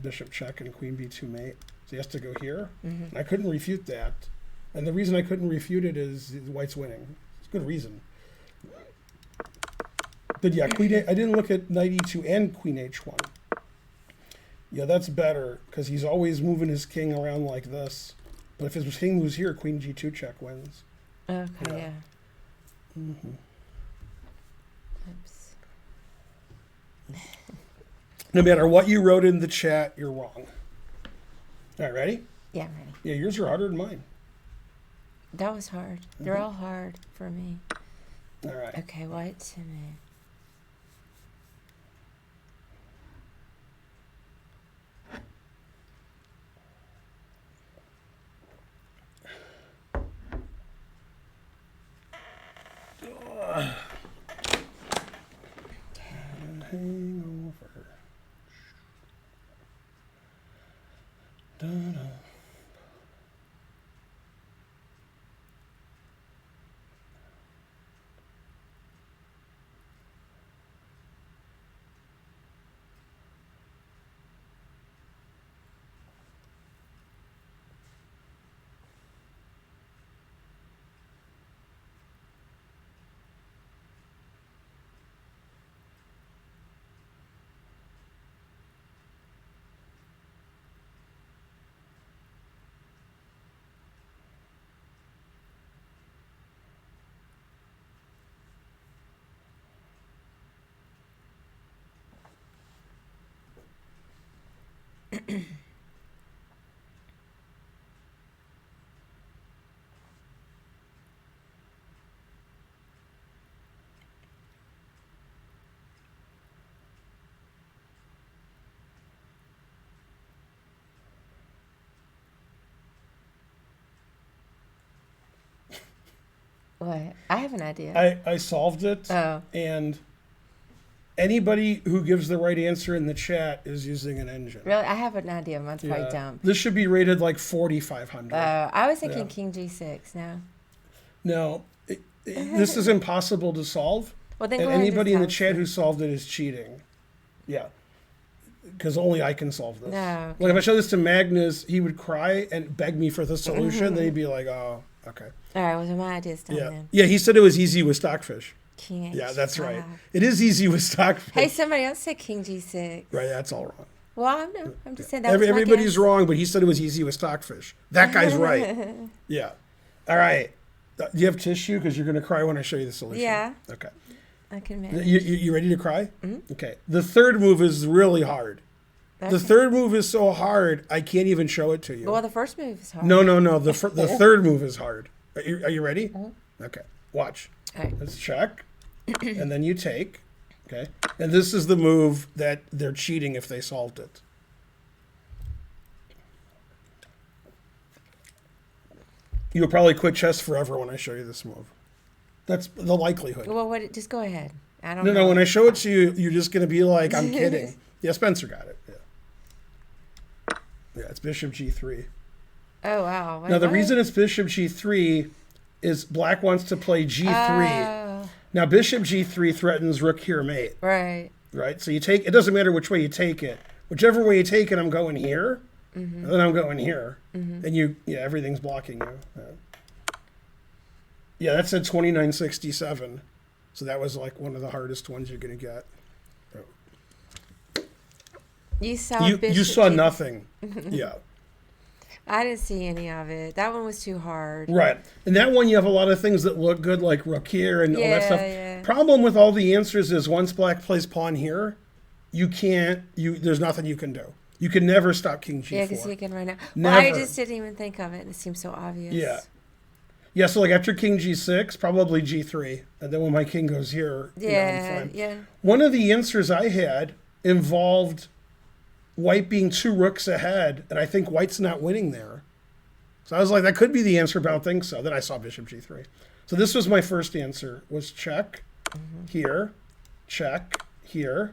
Bishop check and queen b2 mate. So he has to go here. And I couldn't refute that. And the reason I couldn't refute it is white's winning. It's a good reason. But yeah, I didn't look at knight e2 and queen h1. Yeah, that's better, because he's always moving his king around like this. But if his king moves here, queen g2 check wins. Okay, Yeah. yeah. Mm-hmm. Oops. No matter what you wrote in the chat, you're wrong. All right, ready? Yeah, I'm ready. Yeah, yours are harder than mine. That was hard. They're all hard for me. All right. Okay, white to move. Hangover. Da-da. What? I have an idea. I solved it, Oh. and Anybody who gives the right answer in the chat is using an engine. Really, I have an idea. Mine's probably dumb. This should be rated like 4,500. I was thinking King G6. No. No, this is impossible to solve. Well, then And go ahead and anybody just in the tell us chat then. who solved it is cheating. Yeah. Because only I can solve this. No. Like if I show this to Magnus, he would cry and beg me for the solution. Then he'd be like, "Oh, okay." All right. Well, so my idea's done Yeah. then. Yeah. He said it was easy with stockfish. King Yeah, that's right. H5. It is easy with stockfish. Hey, somebody else said King G6. Right. That's all wrong. Well, no, I'm just saying that was my Everybody's guess. wrong, but he said it was easy with stockfish. That guy's right. Yeah. All right. Do you have tissue? Because you're going to cry when I show you the solution. Yeah. Okay. I can manage. You ready to cry? Mm-hmm. Okay. The third move is really hard. The Okay. third move is so hard, I can't even show it to you. Well, the first move is hard. No. The third move is hard. Are you ready? Mm-hmm. Okay. Watch. All right. Let's check. And then you take. Okay. And this is the move that they're cheating if they solved it. You'll probably quit chess forever when I show you this move. That's the likelihood. Well, what? Just go ahead. I don't No, know. when I show it to you, you're just going to be like, I'm kidding. Yeah, Spencer got it. Yeah. Yeah, it's bishop g3. Oh, wow. Wait, Now, the what? reason it's bishop g3 is black wants to play g3. Oh, Now, bishop g3 threatens rook here mate, right. right? So you take, it doesn't matter which way you take it. Whichever way you take it, I'm going here, and then I'm going here. And everything's blocking you. Yeah, that's at 2967. So that was like one of the hardest ones you're going to get. You saw You Bishop saw G- nothing. Yeah. I didn't see any of it. That one was too hard. Right. And that one, you have a lot of things that look good, like rook here and all that stuff. Yeah. Problem with all the answers is once black plays pawn here, there's nothing you can do. You can never stop king g4. Yeah, because he can right now. Well, I Never. just didn't even think of it, and it seems so obvious. Yeah. Yeah, so like after king g6, probably g3. And then when my king goes here, I'm Yeah, fine. yeah. One of the answers I had involved white being 2 rooks ahead, and I think white's not winning there. So I was like, that could be the answer, but I don't think so. Then I saw bishop g3. So this was my first answer, was check here, check here,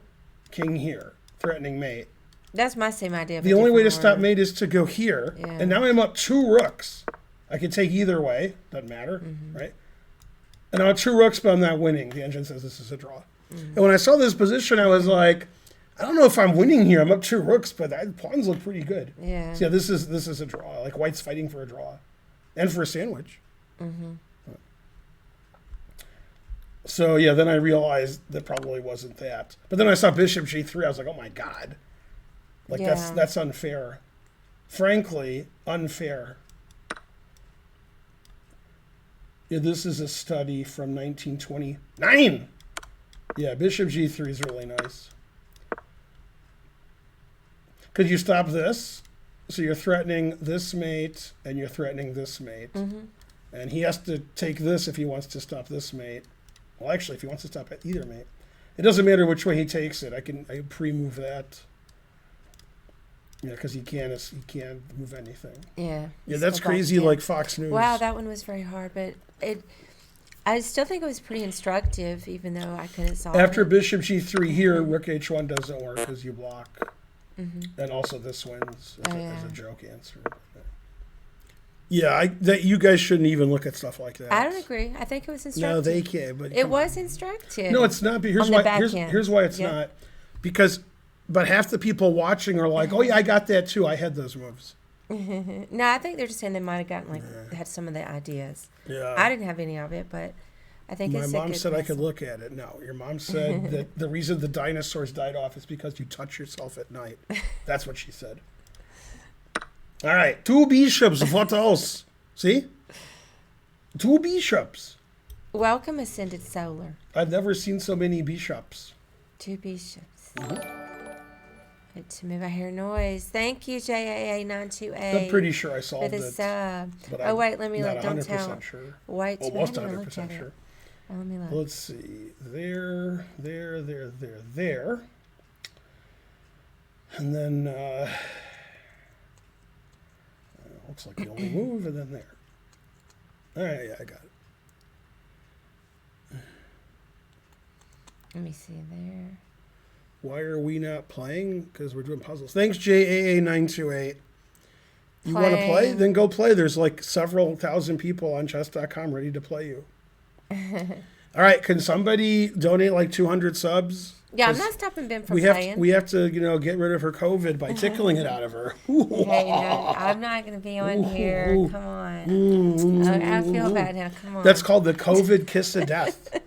king here, threatening mate. That's my same idea. The only way to stop mate is to go here, Yeah. and now I'm up 2 rooks. I could take either way, doesn't matter, right? And I'm up 2 rooks, but I'm not winning. The engine says this is a draw. And when I saw this position, I was like, I don't know if I'm winning here. I'm up 2 rooks, but that pawns look pretty good. Yeah. So yeah, this is a draw. Like white's fighting for a draw, and for a sandwich. So yeah, then I realized that probably wasn't that. But then I saw bishop g3. I was like, oh my god, like Yeah. that's unfair. Frankly, unfair. Yeah, this is a study from 1929. Yeah, bishop g3 is really nice. Could you stop this? So you're threatening this mate, and you're threatening this mate. And he has to take this if he wants to stop this mate. Well, actually, if he wants to stop at either mate. It doesn't matter which way he takes it. I pre-move that. Yeah, because he can't move anything. Yeah. Yeah, He's that's still back crazy, again. like Fox News. Wow, that one was very hard, but I still think it was pretty instructive, even though I couldn't solve After it. bishop g3 here, rook h1 doesn't work because you block. And also this wins as a joke answer. Yeah, that you guys shouldn't even look at stuff like that. I don't agree. I think it was instructive. No, they can't. But It come was instructive. No, it's not. But here's On the why. back end. Here's why it's Yep. not. Because, but half the people watching are like, "Oh yeah, I got that too. I had those moves." No, I think they're just saying they might have gotten had some of the ideas. Yeah. I didn't have any of it, but I think My it's mom a good said I lesson. could look at it. No, your mom said that the reason the dinosaurs died off is because you touch yourself at night. That's what she said. All right, 2 bishops. What else? See, 2 bishops. Welcome, Ascended Solar. I've never seen so many bishops. 2 bishops. Good to move. I hear noise. Thank you, JAA928. I'm pretty sure I for solved the it. sub. But Oh, I'm wait, let me not look. Don't 100% tell. sure. Wait, Almost I haven't looked 100% at it. sure. Oh, let me look. Let's see. There. And then, looks like the only move, and then there. All right, yeah, I got it. Let me see there. Why are we not playing? Because we're doing puzzles. Thanks, JAA928. You want to play? Playing. Then go play. There's like several thousand people on chess.com ready to play you. All right, can somebody donate like 200 subs? Yeah, I'm not stopping Ben from We have playing. we have to get rid of her COVID by tickling it out of her. Hey, no, I'm not going to be on here. Come on. I feel bad now. Come on. That's called the COVID kiss of death.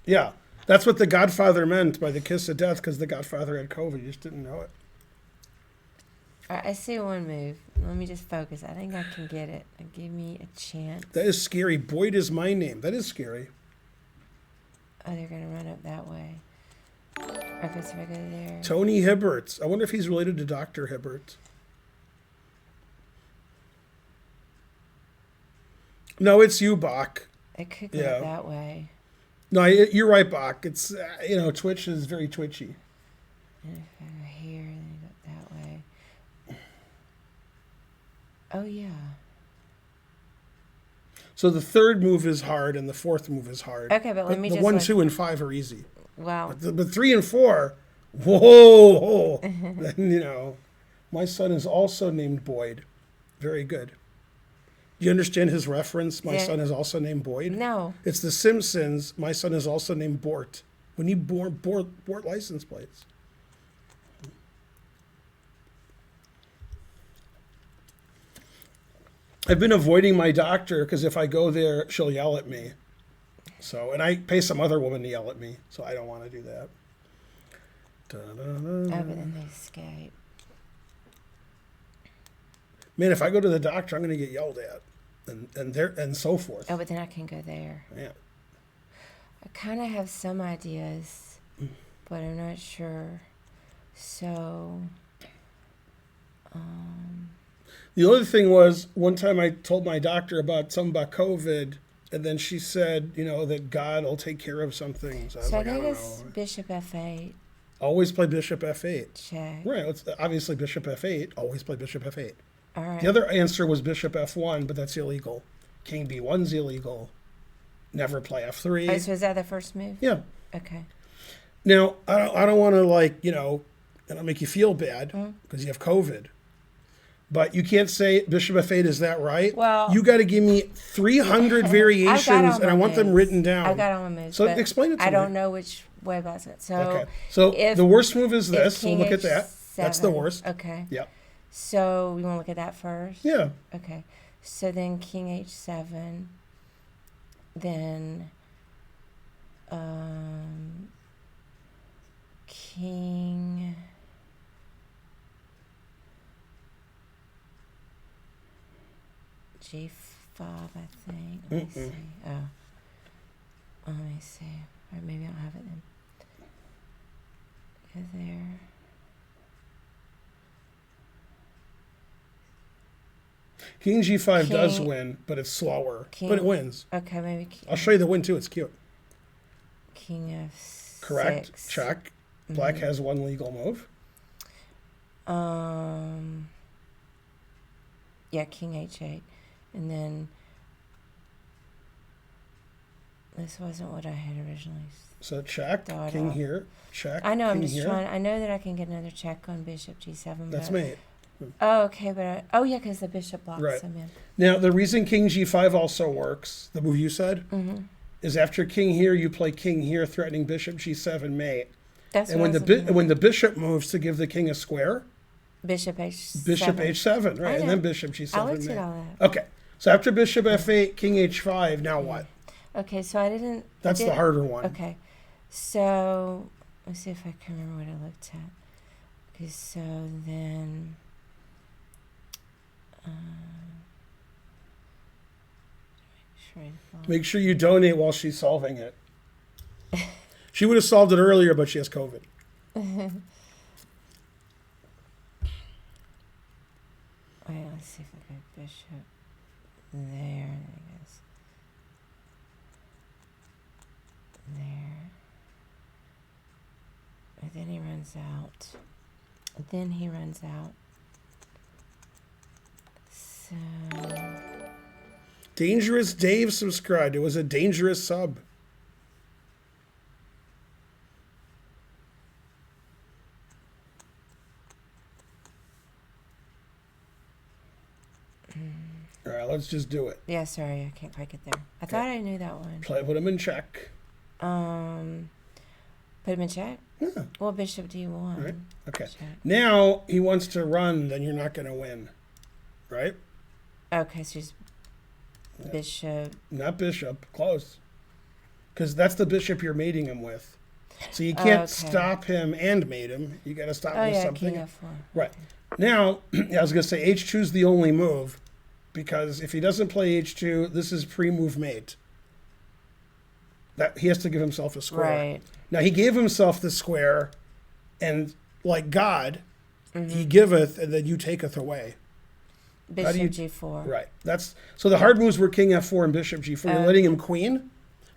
Yeah, that's what the Godfather meant by the kiss of death, because the Godfather had COVID. You just didn't know it. All right, I see one move. Let me just focus. I think I can get it. Give me a chance. That is scary. Boyd is my name. That is scary. Oh, they're going to run up that way. Okay, so if I go there. Tony Hibbert. I wonder if he's related to Dr. Hibbert. No, it's you, Bach. It could go Yeah. that way. No, you're right, Bach. It's, Twitch is very twitchy. And if I go here, then I go that way. Oh, yeah. So the third move is hard and the fourth move is hard. Okay, but let me the just 1, look. 2, and 5 are easy. Wow. But 3 and 4, whoa. Then, my son is also named Boyd. Very good. Do you understand his reference? My Yeah. son is also named Boyd. No. It's The Simpsons. My son is also named Bort. We need Bort license plates. I've been avoiding my doctor because if I go there, she'll yell at me. So, and I pay some other woman to yell at me, so I don't want to do that. Oh, but then they escape. Man, if I go to the doctor, I'm going to get yelled at, and so forth. Oh, but then I can go there. Yeah. I kind of have some ideas, but I'm not sure. So, The other thing was, one time I told my doctor about something about COVID, and then she said, that God will take care of some things. I was so I like, I think don't it's know. Bishop F8. Always play Bishop F8. Check. Right, it's obviously Bishop F8. Always play Bishop F8. All right. The other answer was Bishop F1, but that's illegal. King B1's illegal. Never play F3. Oh, so is that the first move? Yeah. Okay. Now, I don't want to it'll make you feel bad because you have COVID. But you can't say Bishop F8, is that right? Well- you got to give me 300 variations, all and I my want them moves. written down. I've got all my moves. So but explain it to I me. don't know which way about it. So, Okay. So if- the worst move is if this. So King look at that. That's the H7 worst. Okay. Yeah. So we want to look at that first? Yeah. Okay. So then King H7. Then King G5, I think. Let me see. Oh. Let me see. Or maybe I don't have it then. Go there. King G5 does King- win, but it's slower. King- But it wins. Okay, maybe I'll show you the win too. It's cute. King F6. Correct. Check. Black has one legal move. Yeah, King H8. And then this wasn't what I had originally. So check. Thought King of. here. Check. I know, I'm king just here. trying. I know that I can get another check on Bishop G7. That's but, me. Oh, okay, but yeah, because the bishop blocks Right. him in. Now, the reason King G5 also works, the move you said, is after King here, you play King here, threatening Bishop G7 mate. That's And what when I the was looking at. when the bishop moves to give the king a square, Bishop H7. Bishop H7, right, and know. then Bishop G7 I looked mate. at all that. Okay, so after Bishop F8, King H5, now what? Okay, so I didn't. That's the harder one. Okay, so let's see if I can remember what I looked at. Okay, so then. Make sure you donate while she's solving it. She would have solved it earlier, but she has COVID. Wait, let's see if I got bishop there. I guess there. And then he runs out. So Dangerous Dave subscribed. It was a dangerous sub. All right, let's just do it. Yeah, sorry, I can't quite get there. I thought I knew that one. Put him in check. Put him in check? Yeah. What bishop do you want? Right. Okay. Check. Now he wants to run, then you're not going to win. Right? Okay, so he's bishop. Not bishop. Close. Because that's the bishop you're mating him with. So you can't stop him and mate him. You got to stop him with something. King F4. Right. Now, I was going to say H2 is the only move. Because if he doesn't play H2, this is pre-move mate. That he has to give himself a square. Right. Now he gave himself the square, and like God, he giveth, and then you taketh away. Bishop G4. Right. That's so the hard moves were King F4 and Bishop G4. You're letting him queen,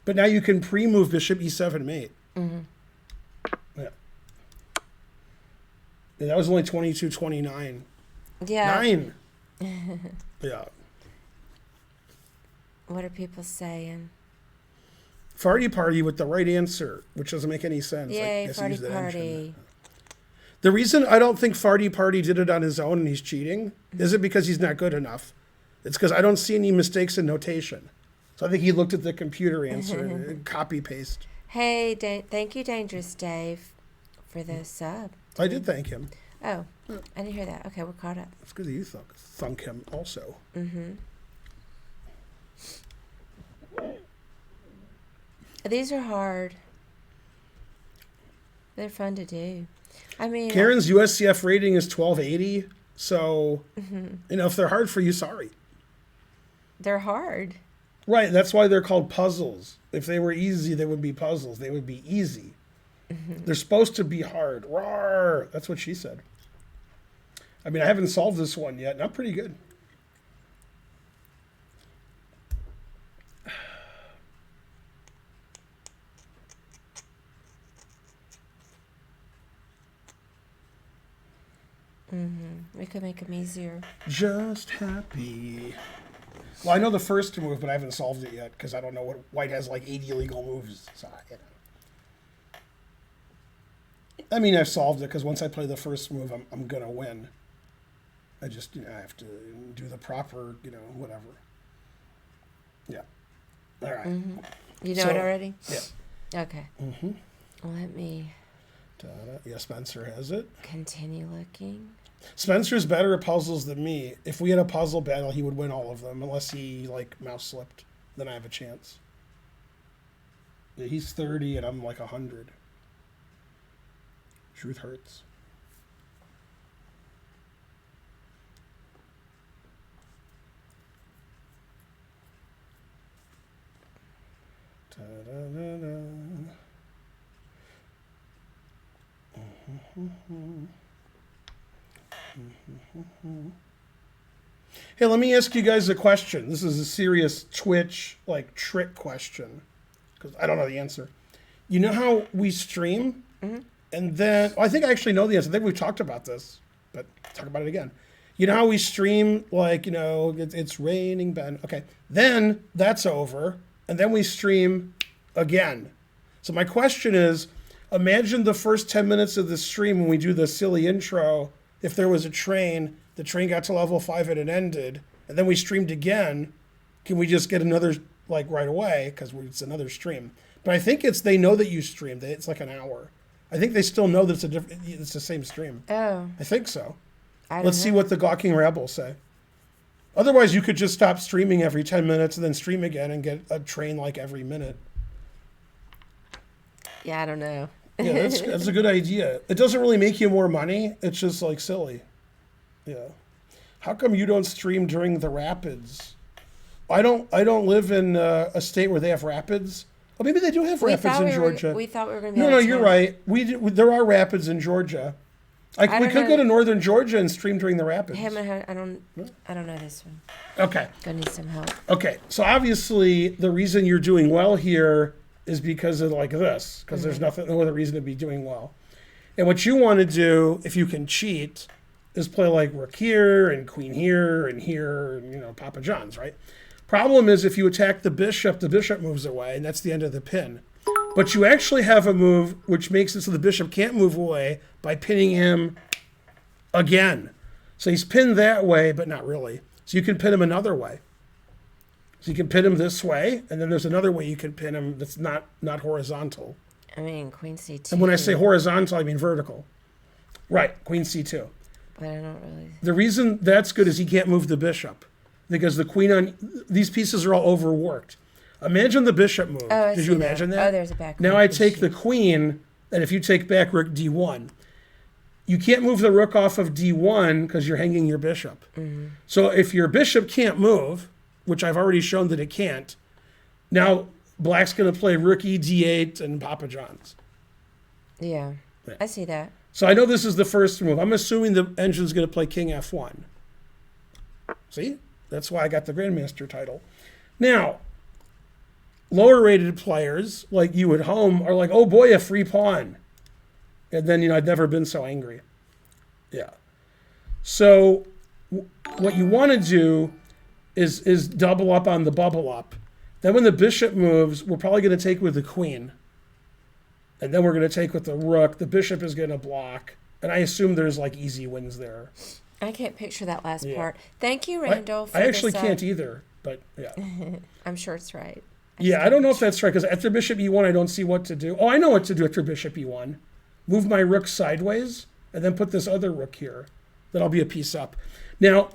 but now you can pre-move Bishop E7 mate. Yeah. And that was only 22-29. Yeah. 9. Yeah. What are people saying? Farty party with the right answer, which doesn't make any sense. Yay, farty party. The reason I don't think Farty Party did it on his own and he's cheating isn't because he's not good enough. It's because I don't see any mistakes in notation. So I think he looked at the computer answer and copy paste. Hey, thank you, Dangerous Dave, for the sub. I did thank him. Oh, I didn't hear that. Okay, we're caught up. It's because you thunk him also. These are hard. They're fun to do. I mean, Karen's USCF rating is 1280. So, if they're hard for you, sorry. They're hard. Right. That's why they're called puzzles. If they were easy, they would be puzzles. They would be easy. They're supposed to be hard. Rawr. That's what she said. I mean, I haven't solved this one yet, and I'm pretty good. We could make them easier. Just happy. Well, I know the first move, but I haven't solved it yet because I don't know what white has like 80 illegal moves. So, I mean, I've solved it because once I play the first move, I'm gonna win. I just I have to do the proper whatever. Yeah. All right. You know it already? Yeah. Okay. Let me. Yeah, Spencer has it. Continue looking. Spencer's better at puzzles than me. If we had a puzzle battle, he would win all of them, unless he mouse slipped. Then I have a chance. Yeah, he's 30 and I'm like 100. Truth hurts. Ta-da-da-da. Hey, let me ask you guys a question. This is a serious Twitch trick question because I don't know the answer. You know how we stream and then I think I actually know the answer. I think we've talked about this, but talk about it again. You know how we stream it's raining Ben. Okay, then that's over and then we stream again. So my question is, imagine the first 10 minutes of the stream when we do the silly intro. If there was a train, the train got to level 5 and it ended, and then we streamed again. Can we just get another right away because it's another stream? But I think they know that you streamed. It's like an hour. I think they still know that it's the same stream. Oh. I think so. Let's see what the gawking rabble say. Otherwise, you could just stop streaming every 10 minutes and then stream again and get a train every minute. Yeah, I don't know. Yeah, that's a good idea. It doesn't really make you more money. It's just silly. Yeah. How come you don't stream during the rapids? I don't live in a state where they have rapids. Oh, maybe they do have rapids in Georgia. We thought we were going to be No, you're right. There are rapids in Georgia. We could go to northern Georgia and stream during the rapids. I don't know this one. Okay. Gonna need some help. Okay. So obviously the reason you're doing well here is because of this, because there's no other reason to be doing well. And what you want to do, if you can cheat, is play rook here and queen here and here and Papa John's, right? Problem is if you attack the bishop moves away, and that's the end of the pin. But you actually have a move which makes it so the bishop can't move away by pinning him again. So he's pinned that way, but not really. So you can pin him another way. So you can pin him this way, and then there's another way you can pin him that's not horizontal. I mean, queen c2. And when I say horizontal, I mean vertical. Right, queen c2. But I don't really... The reason that's good is he can't move the bishop. Because the queen on... These pieces are all overworked. Imagine the bishop move. Oh, I Did see you imagine that? Oh, there's a back. Now I take the queen, and if you take back rook d1, you can't move the rook off of d1 because you're hanging your bishop. Mm-hmm. So if your bishop can't move, which I've already shown that it can't, now black's going to play rook e d8 and Papa John's. Yeah, I see that. So I know this is the first move. I'm assuming the engine's going to play king f1. See? That's why I got the Grandmaster title. Now, lower rated players like you at home are like, oh boy, a free pawn. And then, I'd never been so angry. Yeah. So what you want to do is double up on the bubble up. Then when the bishop moves, we're probably going to take with the queen. And then we're going to take with the rook. The bishop is going to block. And I assume there's like easy wins there. I can't picture that last part. Thank you, Randall. I actually can't either, but yeah. I'm sure it's right. I don't know if that's right, because after bishop e1, I don't see what to do. Oh, I know what to do after bishop e1. Move my rook sideways, and then put this other rook here. Then I'll be a piece up. Now,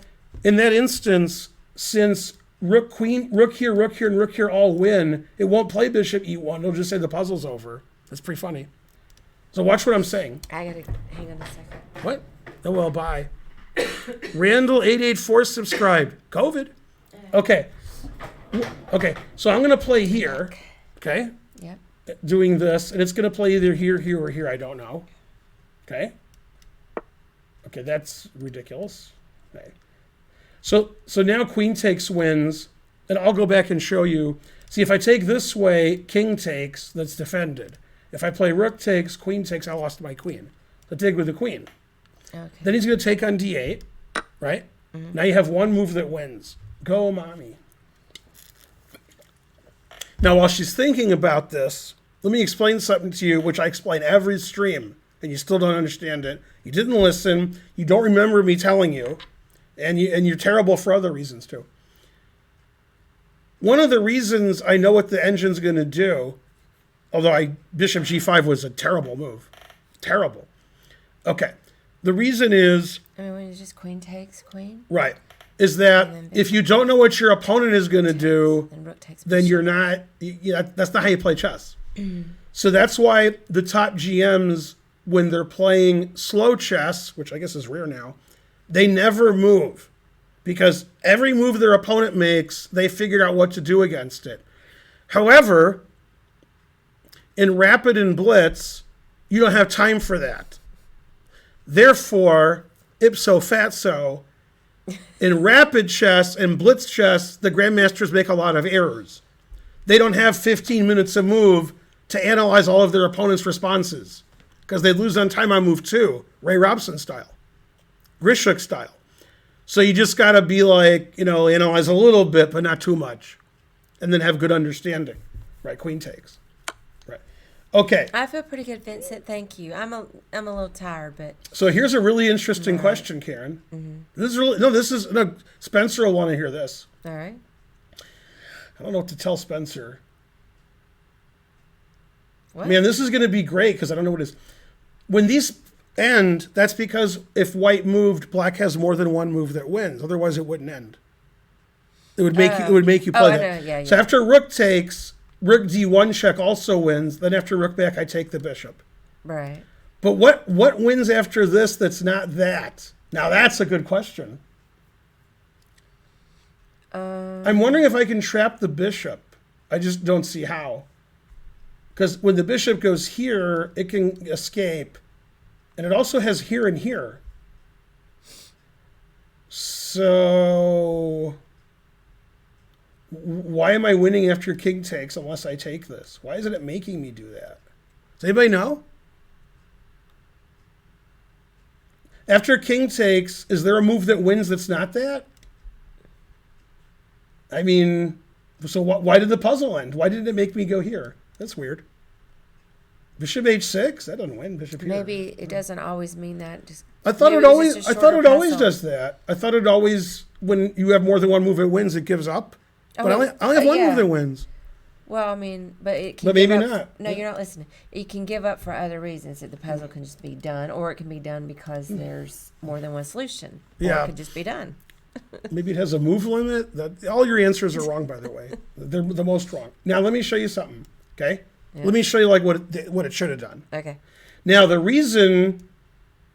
in that instance, since rook here, and rook here all win, it won't play bishop e1. It'll just say the puzzle's over. That's pretty funny. So watch what I'm saying. I gotta hang on a second. What? Oh, well, bye. Randall884 subscribed. COVID. Okay. Okay. So I'm going to play here. Okay. Yep. Doing this, and it's going to play either here, here, or here. I don't know. Okay. Okay, that's ridiculous. Okay. So now queen takes wins, and I'll go back and show you. See, if I take this way, king takes, that's defended. If I play rook takes, queen takes, I lost my queen. So take with the queen. Okay. Then he's going to take on d8, right? Mm-hmm. Now you have one move that wins. Go, mommy. Now, while she's thinking about this, let me explain something to you, which I explain every stream, and you still don't understand it. You didn't listen. You don't remember me telling you, and you're terrible for other reasons, too. One of the reasons I know what the engine's going to do, although bishop g5 was a terrible move. Terrible. Okay. The reason is... I mean, when it's just queen takes queen? Right. Is that if you don't know what your opponent is going to do, then you're not... that's not how you play chess. So that's why the top GMs, when they're playing slow chess, which I guess is rare now, they never move. Because every move their opponent makes, they figured out what to do against it. However, in Rapid and Blitz, you don't have time for that. Therefore, ipso fatso, in Rapid chess and Blitz chess, the grandmasters make a lot of errors. They don't have 15 minutes a move to analyze all of their opponent's responses, because they'd lose on time on move 2, Ray Robson style, Grishuk style. So you just got to be like, analyze a little bit, but not too much, and then have good understanding. Right, queen takes. Right. Okay. I feel pretty good, Vincent. Thank you. I'm a little tired, but... So here's a really interesting question, Karen. Mm-hmm. Spencer will want to hear this. All right. I don't know what to tell Spencer. What? Man, this is going to be great because I don't know what it is. When these end, that's because if white moved, black has more than one move that wins. Otherwise, it wouldn't end. It would make you play that. Yeah. So after rook takes, rook d1 check also wins. Then after rook back, I take the bishop. Right. But what wins after this that's not that? Now that's a good question. I'm wondering if I can trap the bishop. I just don't see how. Because when the bishop goes here, it can escape. And it also has here and here. So why am I winning after king takes unless I take this? Why isn't it making me do that? Does anybody know? After king takes, is there a move that wins that's not that? I mean, so why did the puzzle end? Why didn't it make me go here? That's weird. Bishop h6? That doesn't win. Bishop here. Maybe it doesn't always mean that. I thought it always does that. I thought it always when you have more than one move that wins, it gives up. Oh, But I only have one yeah. move that wins. Well, I mean, but it can. But maybe give up, not. No, you're not listening. It can give up for other reasons. That the puzzle can just be done, or it can be done because there's more than one solution. Or Yeah. it could just be done. Maybe it has a move limit. All your answers are wrong, by the way. They're the most wrong. Now let me show you something. Okay. Yeah. Let me show you like what it should have done. Okay. Now the reason.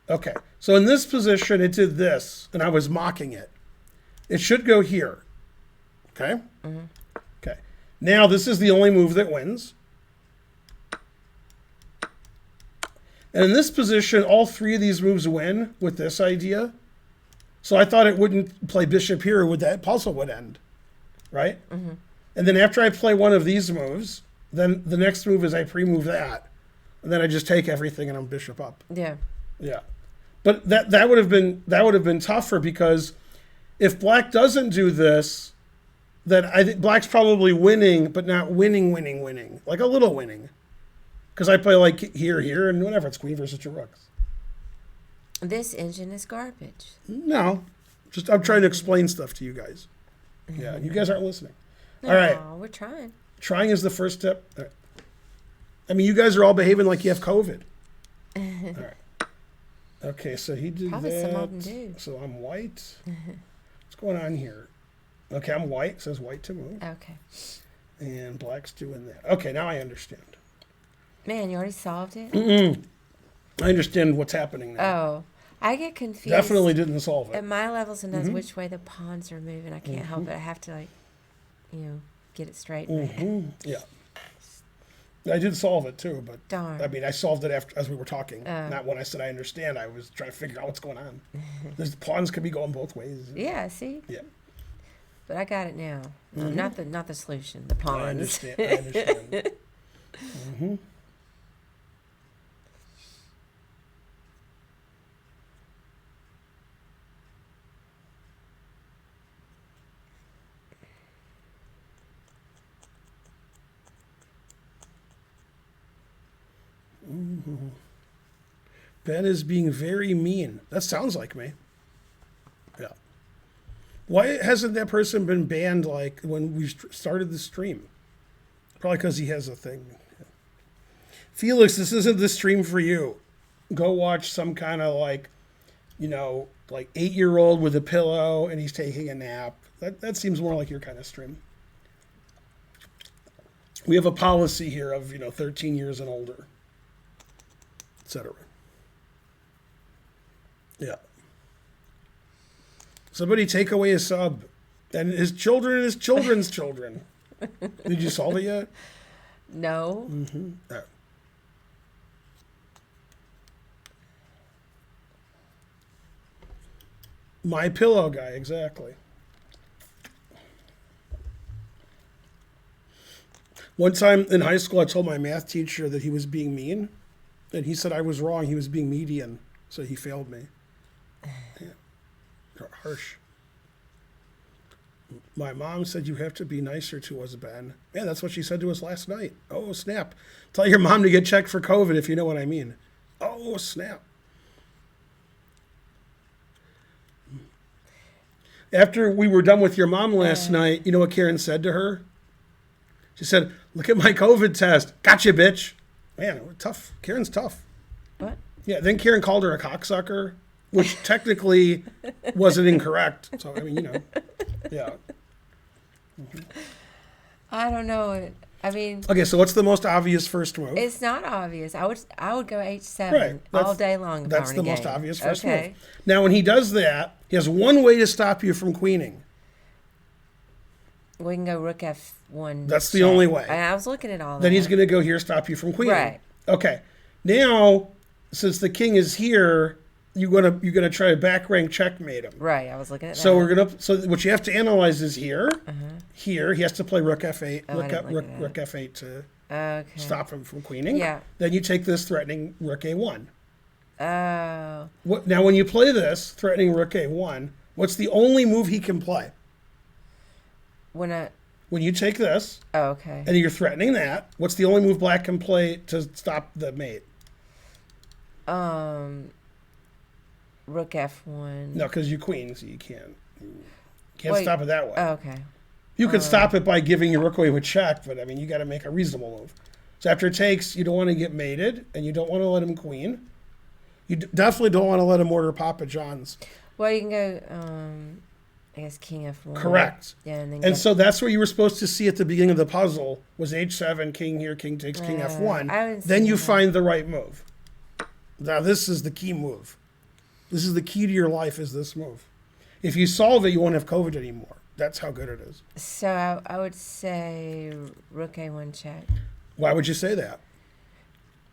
Okay. So in this position, it did this, and I was mocking it. It should go here. Okay. Mm-hmm. Okay. Now this is the only move that wins. And in this position, all three of these moves win with this idea. So I thought it wouldn't play bishop here, that puzzle would end, right? Mm-hmm. And then after I play one of these moves, then the next move is I pre-move that, and then I just take everything and I'm bishop up. Yeah. Yeah, but that would have been tougher because if black doesn't do this, then I think black's probably winning, but not winning, like a little winning, because I play like here, and whatever. It's queen versus two rooks. This engine is garbage. No, just I'm trying to explain stuff to you guys. Yeah, you guys aren't listening. All right, We're trying. trying is the first step. All right. I mean, you guys are all behaving like you have COVID. All right. Okay, so he did Probably that. some of them do. So I'm white. What's going on here? Okay, I'm white. It says white to move. Okay. And black's doing that. Okay, now I understand. Man, you already solved it? I understand what's happening now. Oh. I get confused. Definitely didn't solve At it. my level, sometimes which way the pawns are moving. I can't help it. I have to, get it straight. in my head. Yeah. I did solve it too, but Darn. I mean, I solved it after as we were talking. Oh. Not when I said I understand. I was trying to figure out what's going on. The pawns could be going both ways. Yeah, see? Yeah. But I got it now. Not the solution. The pawns. I understand. I understand. Ben is being very mean. That sounds like me. Yeah. Why hasn't that person been banned like when we started the stream? Probably because he has a thing. Felix, this isn't the stream for you. Go watch some kind of like 8-year-old with a pillow and he's taking a nap. That seems more like your kind of stream. We have a policy here of 13 years and older, etc. Yeah. Somebody take away a sub. And his children and his children's children. Did you solve it yet? No. My pillow guy, exactly. One time in high school, I told my math teacher that he was being mean. And he said I was wrong. He was being median. So he failed me. Yeah. Harsh. My mom said you have to be nicer to us, Ben. Man, that's what she said to us last night. Oh, snap. Tell your mom to get checked for COVID if you know what I mean. Oh, snap. After we were done with your mom last night, you know what Karen said to her? She said, look at my COVID test. Gotcha, bitch. Man, tough. Karen's tough. What? Yeah, then Karen called her a cocksucker, which technically wasn't incorrect. So, I mean, yeah. I don't know. I mean, Okay, so what's the most obvious first move? it's not obvious. I would go H7 Right, all day long. If I That's were the in a most game. obvious first Okay. move. Now, when he does that, he has one way to stop you from queening. We can go rook F1. That's the check. only way. I was looking at all that. Then he's going to go here, stop you from queening. Right. Okay. Now, since the king is here, you're gonna try to back rank checkmate him. Right. I was looking at So that. So what you have to analyze is here. Here he has to play rook f8. Oh, I didn't look at that. Rook f8 to Okay. stop him from queening. Yeah. Then you take this threatening rook a1. Oh. Now when you play this threatening rook a1, what's the only move he can play? When you take this Oh, okay. and you're threatening that, what's the only move black can play to stop the mate? Rook F1. No, because you queen, so you can't. Can't Wait. stop it that way. Oh, okay. You could stop it by giving your rook away with check, but I mean, you got to make a reasonable move. So after it takes, you don't want to get mated, and you don't want to let him queen. You definitely don't want to let him order Papa John's. Well, you can go, I guess, king f1. Correct. Yeah, and then And so that's what you were supposed to see at the beginning of the puzzle was h7, king here, king takes, king I f1. haven't Then seen you that. find the right move. Now this is the key move. This is the key to your life is this move. If you solve it, you won't have COVID anymore. That's how good it is. So I would say rook a1 check. Why would you say that?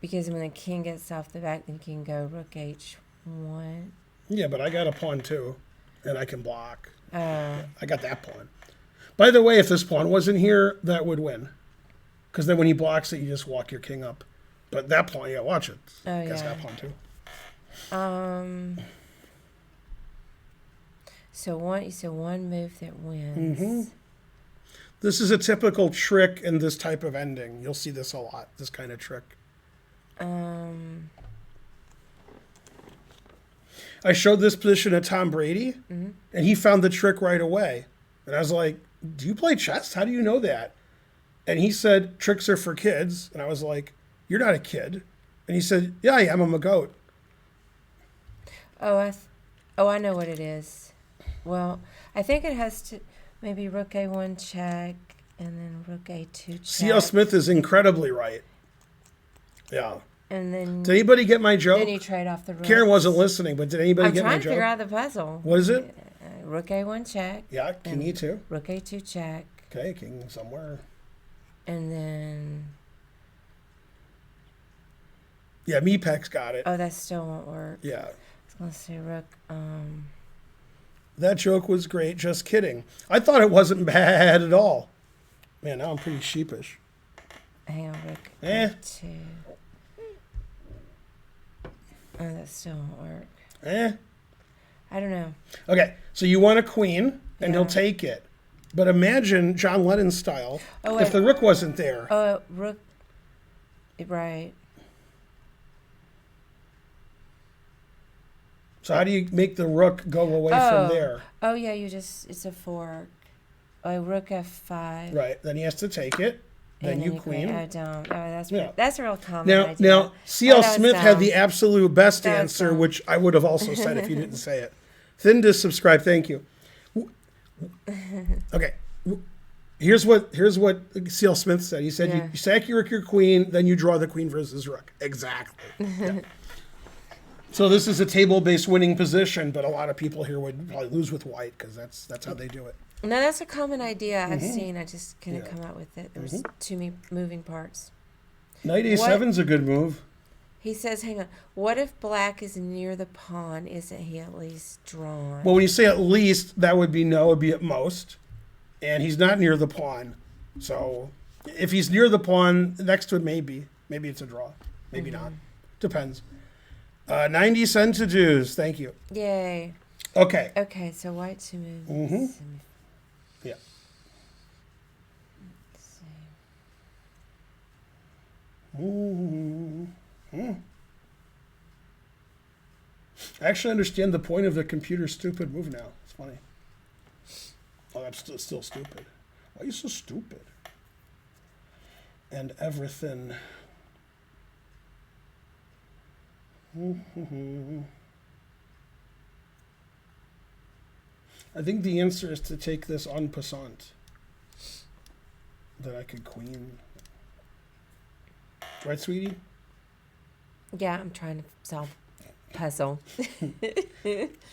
Because when the king gets off the back, then you can go rook h1. Yeah, but I got a pawn too, and I can block. Oh. I got that pawn. By the way, if this pawn wasn't here, that would win. Because then when he blocks it, you just walk your king up. But that pawn, yeah, watch it. Oh, Got yeah. that pawn too. So one move that wins. Mm-hmm. This is a typical trick in this type of ending. You'll see this a lot, this kind of trick. I showed this position to Tom Brady, and he found the trick right away. And I was like, do you play chess? How do you know that? And he said, tricks are for kids. And I was like, you're not a kid. And he said, yeah, I am. I'm a goat. Oh, I know what it is. Well, I think it has to maybe rook a1 check and then rook a2 check. C.L. Smith is incredibly right. Yeah. And then Did anybody get my joke? then you trade off the rook. Karen wasn't listening, but did anybody I'm get my trying to figure joke? out the puzzle. What is it? Rook a1 check. Yeah, king and e2. Rook a2 check. Okay, king somewhere. And then Yeah, Meepek's got it. that still won't work. Yeah. Let's see, rook. That joke was great. Just kidding. I thought it wasn't bad at all. Man, now I'm pretty sheepish. Hang on, rook Eh. a2. Oh, that still won't work. Eh. I don't know. Okay, so you want a queen, and he'll Yeah. take it. But imagine John Lennon style Oh, if wait. the rook wasn't there. Oh, rook. Right. So how do you make the rook go away from there? Oh, yeah, it's a fork. Oh, rook f5. Right, then he has to take it. Then and you then queen. Oh, don't. Oh, Yeah. that's a real common Now, idea. now, C.L. that was Smith had dumb. the absolute best That was answer, dumb. which I would have also said if you didn't say it. Thin to subscribe, thank you. Okay, here's what C.L. Smith said. He said Yeah. you sack your rook, your queen, then you draw the queen versus rook. Exactly. Yeah. So this is a table-based winning position, but a lot of people here would probably lose with white because that's how they do it. No, that's a common idea I've seen. I just couldn't Yeah. come up with it. There was too many moving parts. Knight a7's a good move. He says, hang on. What if black is near the pawn? Isn't he at least drawn? Well, when you say at least, that would be no, it would be at most. And he's not near the pawn. So if he's near the pawn, next to it, maybe. Maybe it's a draw. Maybe not. Depends. 90 centidues. Thank you. Yay. Okay. Okay, so white to move. Yeah. Let's see. I actually understand the point of the computer's stupid move now. It's funny. Oh, that's still stupid. Why are you so stupid? And everything. I think the answer is to take this en passant. That I could queen. Right, sweetie? Yeah, I'm trying to solve puzzle.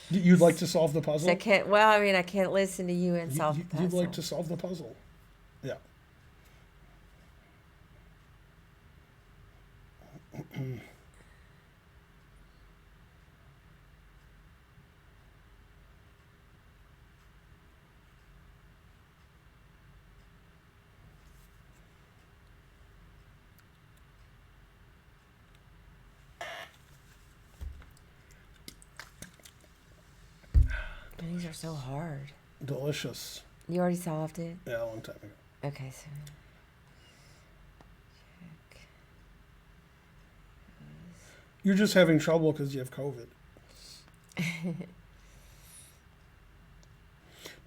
You'd like to solve the So puzzle? I can't. Well, I mean, I can't listen to you and solve the puzzle. You'd like to solve the puzzle. Yeah. These are so hard. Delicious. You already solved it? Yeah, a long time ago. Okay, so. Check. You're just having trouble because you have COVID.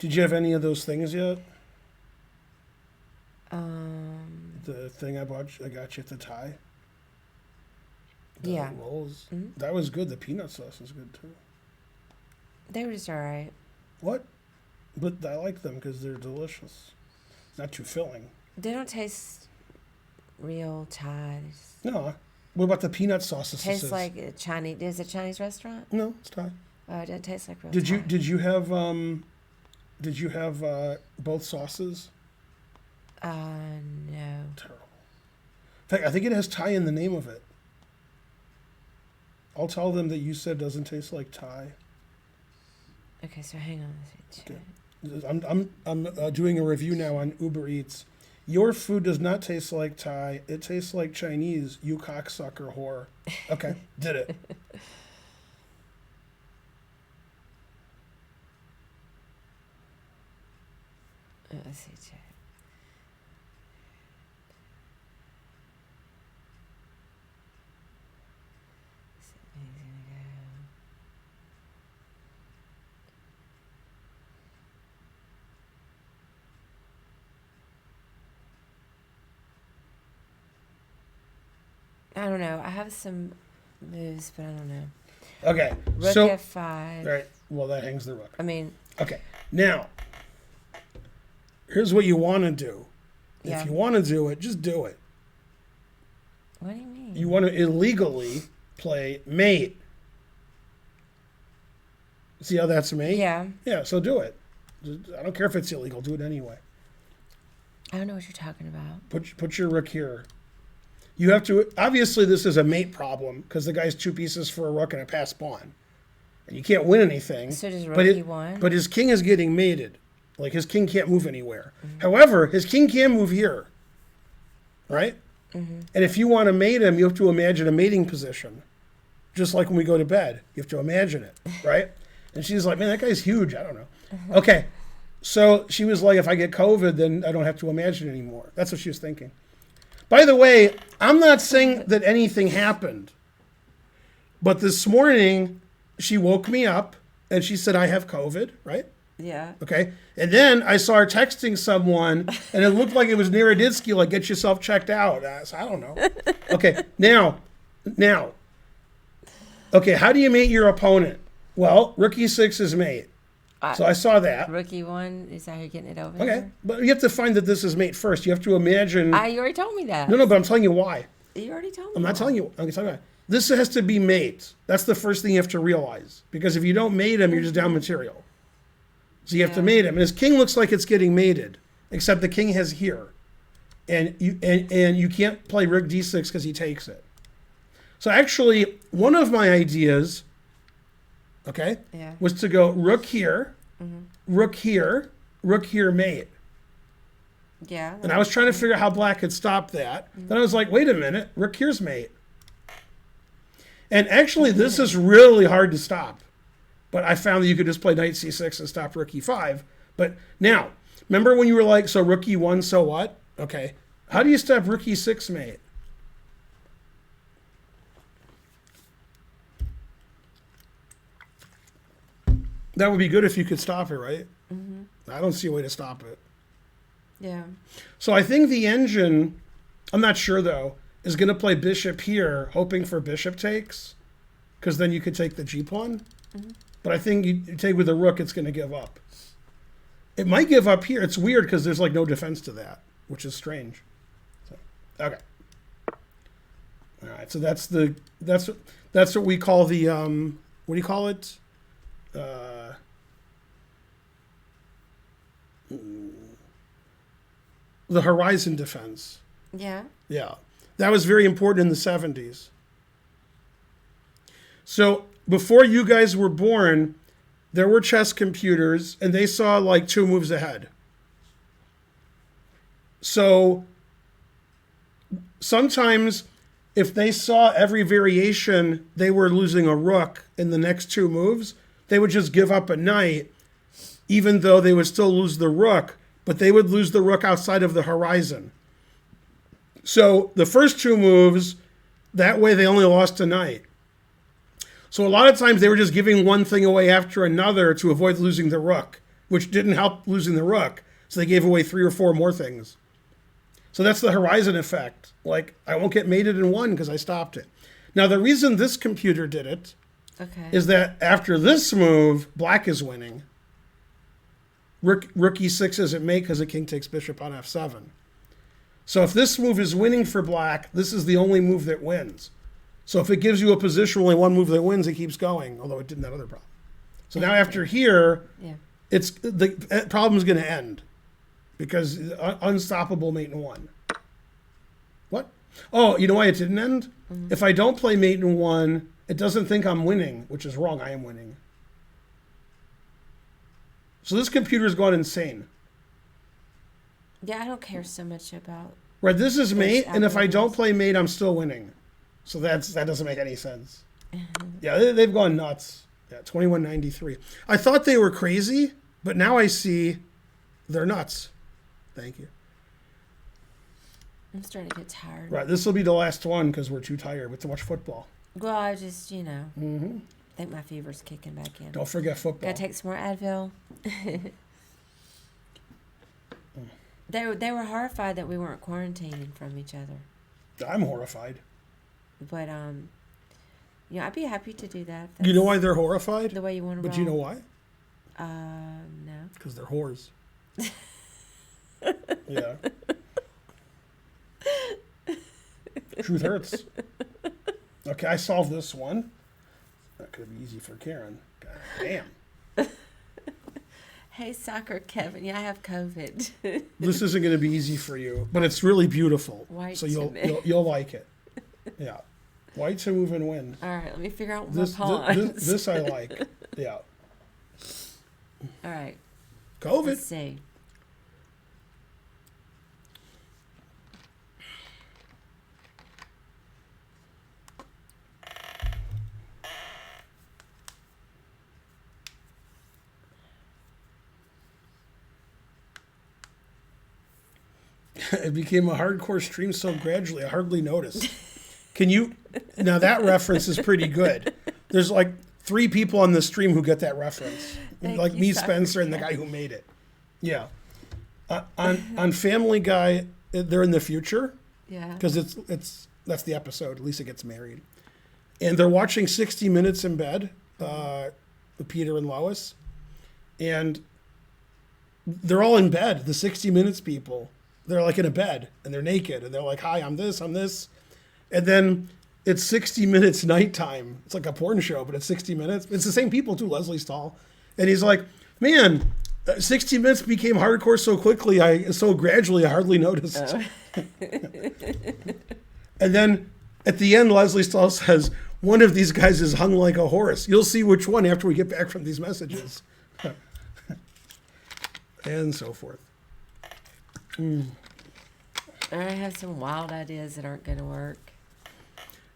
Did you have any of those things yet? Um, The thing I got you at the Thai. The yeah. rolls. Mhm. That was good. The peanut sauce is good too. They were just all right. What? But I like them because they're delicious. Not too filling. They don't taste real Thai. No. What about the peanut sauce? Tastes like a Chinese. Is it a Chinese restaurant? No, it's Thai. Oh, it doesn't taste like real Did Thai. you have both sauces? No. Terrible. In fact, I think it has Thai in the name of it. I'll tell them that you said doesn't taste like Thai. Okay, so hang on. Let's see. I'm doing a review now on Uber Eats. Your food does not taste like Thai. It tastes like Chinese. You cocksucker whore. Okay, did it. Let's see. Check. I don't know. I have some moves, but I don't know. Okay, Rook so F5. all right. Well, that hangs the rook. I mean, Okay, now here's what you want to do. yeah. If you want to do it, just do it. What do you mean? You want to illegally play mate. See how that's mate? Yeah. Yeah, so do it. I don't care if it's illegal. Do it anyway. I don't know what you're talking about. Put your rook here. You have to. Obviously, this is a mate problem because the guy's 2 pieces for a rook and a passed pawn, and you can't win anything. So does rook but E1? But his king is getting mated. Like his king can't move anywhere. However, his king can move here. Right? And if you want to mate him, you have to imagine a mating position. Just like when we go to bed. You have to imagine it. Right? And she's like, man, that guy's huge. I don't know. Okay. So she was like, if I get COVID, then I don't have to imagine anymore. That's what she was thinking. By the way, I'm not saying that anything happened. But this morning, she woke me up and she said, I have COVID, right? Yeah. Okay. And then I saw her texting someone and it looked like it was Naroditsky, like, get yourself checked out. I don't know. Okay. Now. Okay. How do you mate your opponent? Well, rook e6 is mate. So I saw that. Rook E1, is that how you're getting it over Okay. here? But you have to find that this is mate first. You have to imagine. You already told me that. No, but I'm telling you why. You already told me. I'm not telling you. I'm telling you. This has to be mate. That's the first thing you have to realize. Because if you don't mate him, you're just down material. So you have to mate him. And his king looks like it's getting mated, except the king has here. And you can't play rook d6 because he takes it. So actually, one of my ideas, okay, was to go rook here, rook here, mate. Yeah. And I was trying to figure out how black could stop that. Then I was like, wait a minute, rook here's mate. And actually, this is really hard to stop. But I found that you could just play knight c6 and stop rook e5. But now, remember when you were like, so rook e1, so what? Okay. How do you stop rook e6, mate? That would be good if you could stop it, right? I don't see a way to stop it. Yeah. So I think the engine, I'm not sure though, is going to play bishop here, hoping for bishop takes, because then you could take the g pawn. But I think you take with the rook, it's going to give up. It might give up here. It's weird because there's like no defense to that, which is strange. So, okay. All right. So that's what we call the what do you call it? The horizon defense. Yeah. Yeah. That was very important in the 70s. So before you guys were born, there were chess computers and they saw like 2 moves ahead. So sometimes if they saw every variation, they were losing a rook in the next 2 moves, they would just give up a knight, even though they would still lose the rook, but they would lose the rook outside of the horizon. So the first 2 moves, that way they only lost a knight. So a lot of times they were just giving one thing away after another to avoid losing the rook. which didn't help losing the rook. So they gave away 3 or 4 more things. So that's the horizon effect. Like, I won't get mated in 1 because I stopped it. Now, the reason this computer did it is that after this move, black is winning. Rook e6 isn't mate because the king takes bishop on f7. So if this move is winning for black, this is the only move that wins. So if it gives you a position only one move that wins, it keeps going, although it didn't that other problem. So now after here, it's the problem is going to end because unstoppable mate in 1. What? Oh, you know why it didn't end? If I don't play mate in 1, it doesn't think I'm winning, which is wrong. I am winning. So this computer's gone insane. Yeah, I don't care so much about. Right, this is mate, and if I don't play mate, I'm still winning. So that doesn't make any sense. Yeah, they've gone nuts. Yeah, 2193. I thought they were crazy, but now I see they're nuts. Thank you. I'm starting to get tired. Right, this will be the last one because we're too tired to watch football. Well, I just, I think my fever's kicking back in. Don't forget football. Gotta take some more Advil. They were horrified that we weren't quarantining from each other. I'm horrified. But I'd be happy to do that. You know why they're horrified? The way you want to roll. But you know why? No. Because they're whores. Yeah. Truth hurts. Okay, I solved this one. That could be easy for Karen. God damn. Hey, soccer Kevin. Yeah, I have COVID. This isn't going to be easy for you, but it's really beautiful. White so you'll like it. Yeah. White to move and win. All right, let me figure out my pawns. This I like. Yeah. All right. COVID. Let's see. It became a hardcore stream so gradually I hardly noticed. Now that reference is pretty good. There's like 3 people on the stream who get that reference. Like me, Spencer, and the guy who made it. Yeah. On Family Guy, they're in the future. Yeah. Because that's the episode. Lisa gets married. And they're watching 60 Minutes in bed, with Peter and Lois. And they're all in bed, the 60 Minutes people. They're like in a bed and they're naked and they're like, hi, I'm this. And then it's 60 Minutes nighttime. It's like a porn show, but it's 60 Minutes. It's the same people too, Leslie Stahl. And he's like, man, 60 Minutes became hardcore so quickly, so gradually, I hardly noticed. Oh. And then at the end, Leslie Stahl says, one of these guys is hung like a horse. You'll see which one after we get back from these messages. And so forth. I have some wild ideas that aren't going to work.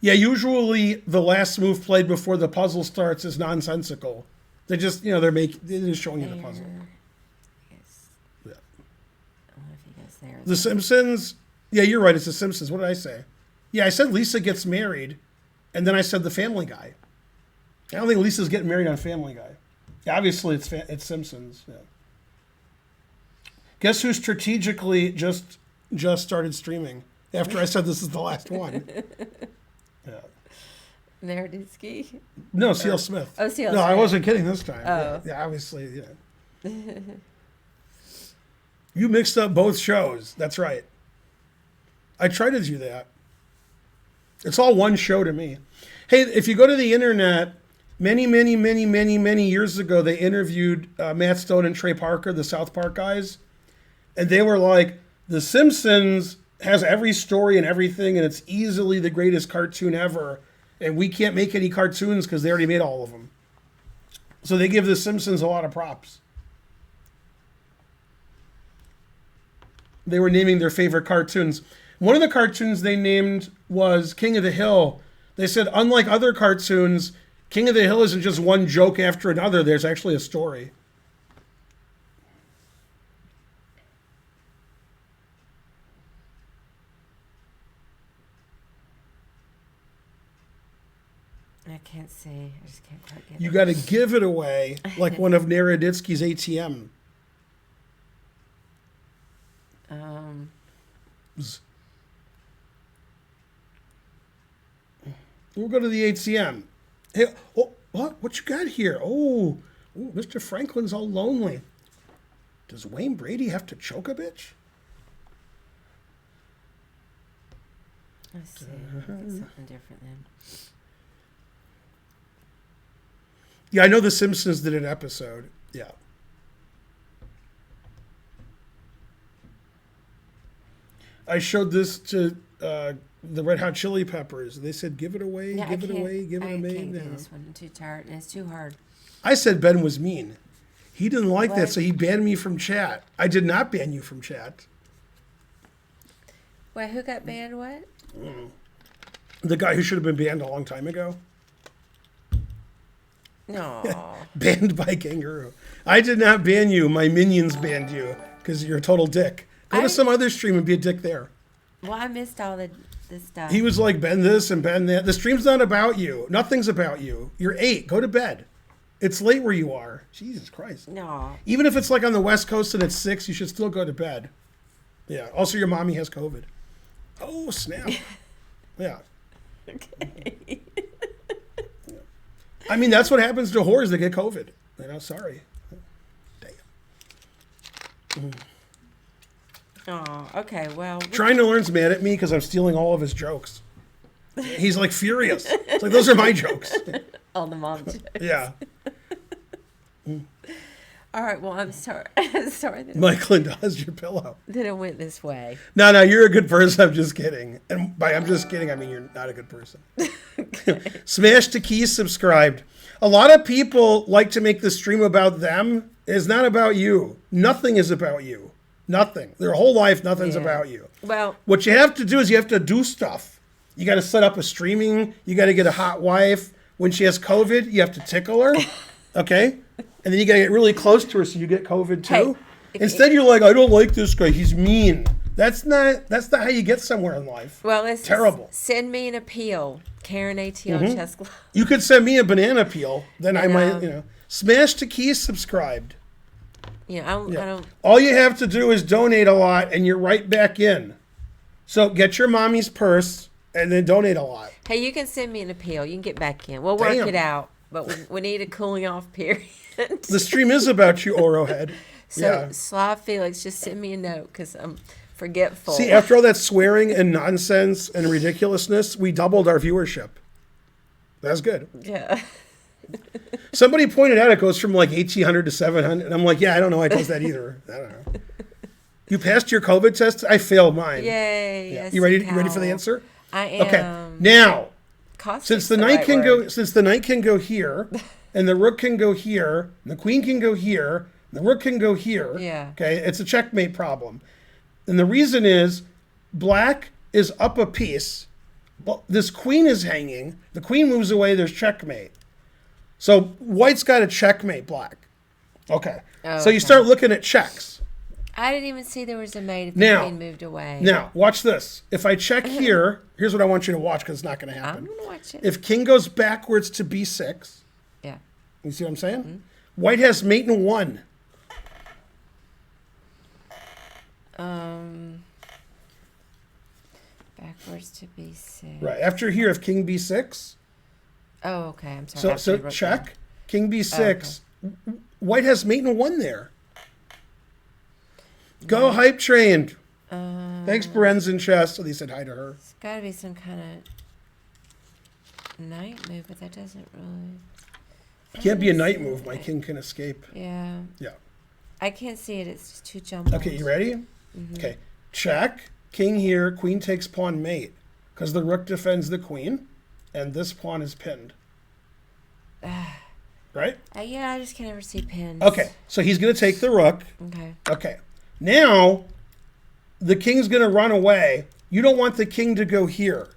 Yeah, usually the last move played before the puzzle starts is nonsensical. They just, they're just showing you the puzzle. Yes. Yeah. I don't know if you guys there. The Simpsons. Yeah, you're right. It's The Simpsons. What did I say? Yeah, I said Lisa gets married, and then I said the Family Guy. I don't think Lisa's getting married on Family Guy. Yeah, obviously it's Simpsons. Yeah. Guess who strategically just started streaming after I said this is the last one? Yeah. Naroditsky? No, C.L. Smith. Oh, C.L. No, Smith. I wasn't kidding this time. Oh. Yeah, obviously, yeah. You mixed up both shows. That's right. I try to do that. It's all one show to me. Hey, if you go to the internet, many years ago, they interviewed Matt Stone and Trey Parker, the South Park guys. And they were like, The Simpsons has every story and everything, and it's easily the greatest cartoon ever. And we can't make any cartoons because they already made all of them. So they give The Simpsons a lot of props. They were naming their favorite cartoons. One of the cartoons they named was King of the Hill. They said, unlike other cartoons, King of the Hill isn't just one joke after another. There's actually a story. I can't see. I just can't quite get You it. got to give it away like one of Naroditsky's ATM We'll go to the ATM. Hey, oh, what you got here? Oh, Mr. Franklin's all lonely. Does Wayne Brady have to choke a bitch? Let's see. Get something different then. Yeah, I know The Simpsons did an episode. Yeah. I showed this to the Red Hot Chili Peppers. They said, give it away, Yeah, give it away, give it away. I can't do now. this one. I'm too tired, and it's too hard. I said Ben was mean. He didn't like that, What? so he banned me from chat. I did not ban you from chat. Wait, who got banned? What? The guy who should have been banned a long time ago. No. Banned by Kangaroo. I did not ban you. My minions banned you because you're a total dick. Go to some other stream and be a dick there. Well, I missed all this stuff. He was like, Ben this and Ben that. The stream's not about you. Nothing's about you. You're 8. Go to bed. It's late where you are. Jesus Christ. No. Even if it's like on the West Coast and it's 6, you should still go to bed. Yeah. Also, your mommy has COVID. Oh, snap. Yeah. Okay. I mean, that's what happens to whores that get COVID. You know, sorry. Damn. Oh, okay. Well, Trying to Learn's mad at me because I'm stealing all of his jokes. He's like furious. It's like, those are my jokes. all the mom jokes. Yeah. All right. Well, I'm sorry. Sorry Mike Linda, how's your pillow? that it went this way. No, you're a good person. I'm just kidding. And by I'm just kidding, I mean you're not a good person. Smash the keys, subscribed. A lot of people like to make the stream about them. It's not about you. Nothing is about you. Nothing. Their whole life, nothing's about you. Well, What you have to do is you have to do stuff. You got to set up a streaming. You got to get a hot wife. When she has COVID, you have to tickle her. Okay? And then you got to get really close to her so you get COVID too. Hey, Instead, you're like, I don't like this guy. He's mean. That's not how you get somewhere in life. well, let's Terrible. Send me an appeal, Karen ATL Chess Club. You could send me a banana peel. Then I And, might, smash the keys, subscribed. I don't. All you have to do is donate a lot, and you're right back in. So get your mommy's purse and then donate a lot. Hey, you can send me an appeal. You can get back in. We'll work Damn. it out, but we need a cooling off period. The stream is about you, Oro head. So, Yeah. Slav Felix, just send me a note because I'm forgetful. See, after all that swearing and nonsense and ridiculousness, we doubled our viewership. That's good. Yeah. Somebody pointed out it goes from like 1,800 to 700. And I'm like, yeah, I don't know how it does that either. I don't know. You passed your COVID test? I failed mine. Yay. Yeah. Yes, You ready for the answer? I am. Okay. Now, Caustic's since the knight can go here, and the rook can go here, and the queen can go here, and the rook can go here. Yeah. Okay, it's a checkmate problem. And the reason is black is up a piece. But this queen is hanging. The queen moves away, there's checkmate. So white's got to checkmate black. Okay. So you start looking at checks. I didn't even see there was a mate if the queen moved away. Now, watch this. If I check here, here's what I want you to watch because it's not going to happen. I'm going to watch it. If king goes backwards to b6, Yeah. you see what I'm saying? White has mate in 1. Backwards to b6. Right. After here, if king b6, Oh, okay. I'm sorry. so check, king b6. White has mate in 1 there. Go hype train. Thanks, Berenz in chess. So they said hi to her. It's got to be some kind of knight move, but that doesn't really. It can't be a knight move. My king can escape. Yeah. Yeah. I can't see it. It's just too jumbled. Okay, you ready? Okay. Check. King here. Queen takes pawn mate. Because the rook defends the queen. And this pawn is pinned. Right? Yeah, I just can't ever see pins. Okay. So he's going to take the rook. Okay. Okay. Now, the king's going to run away. You don't want the king to go here.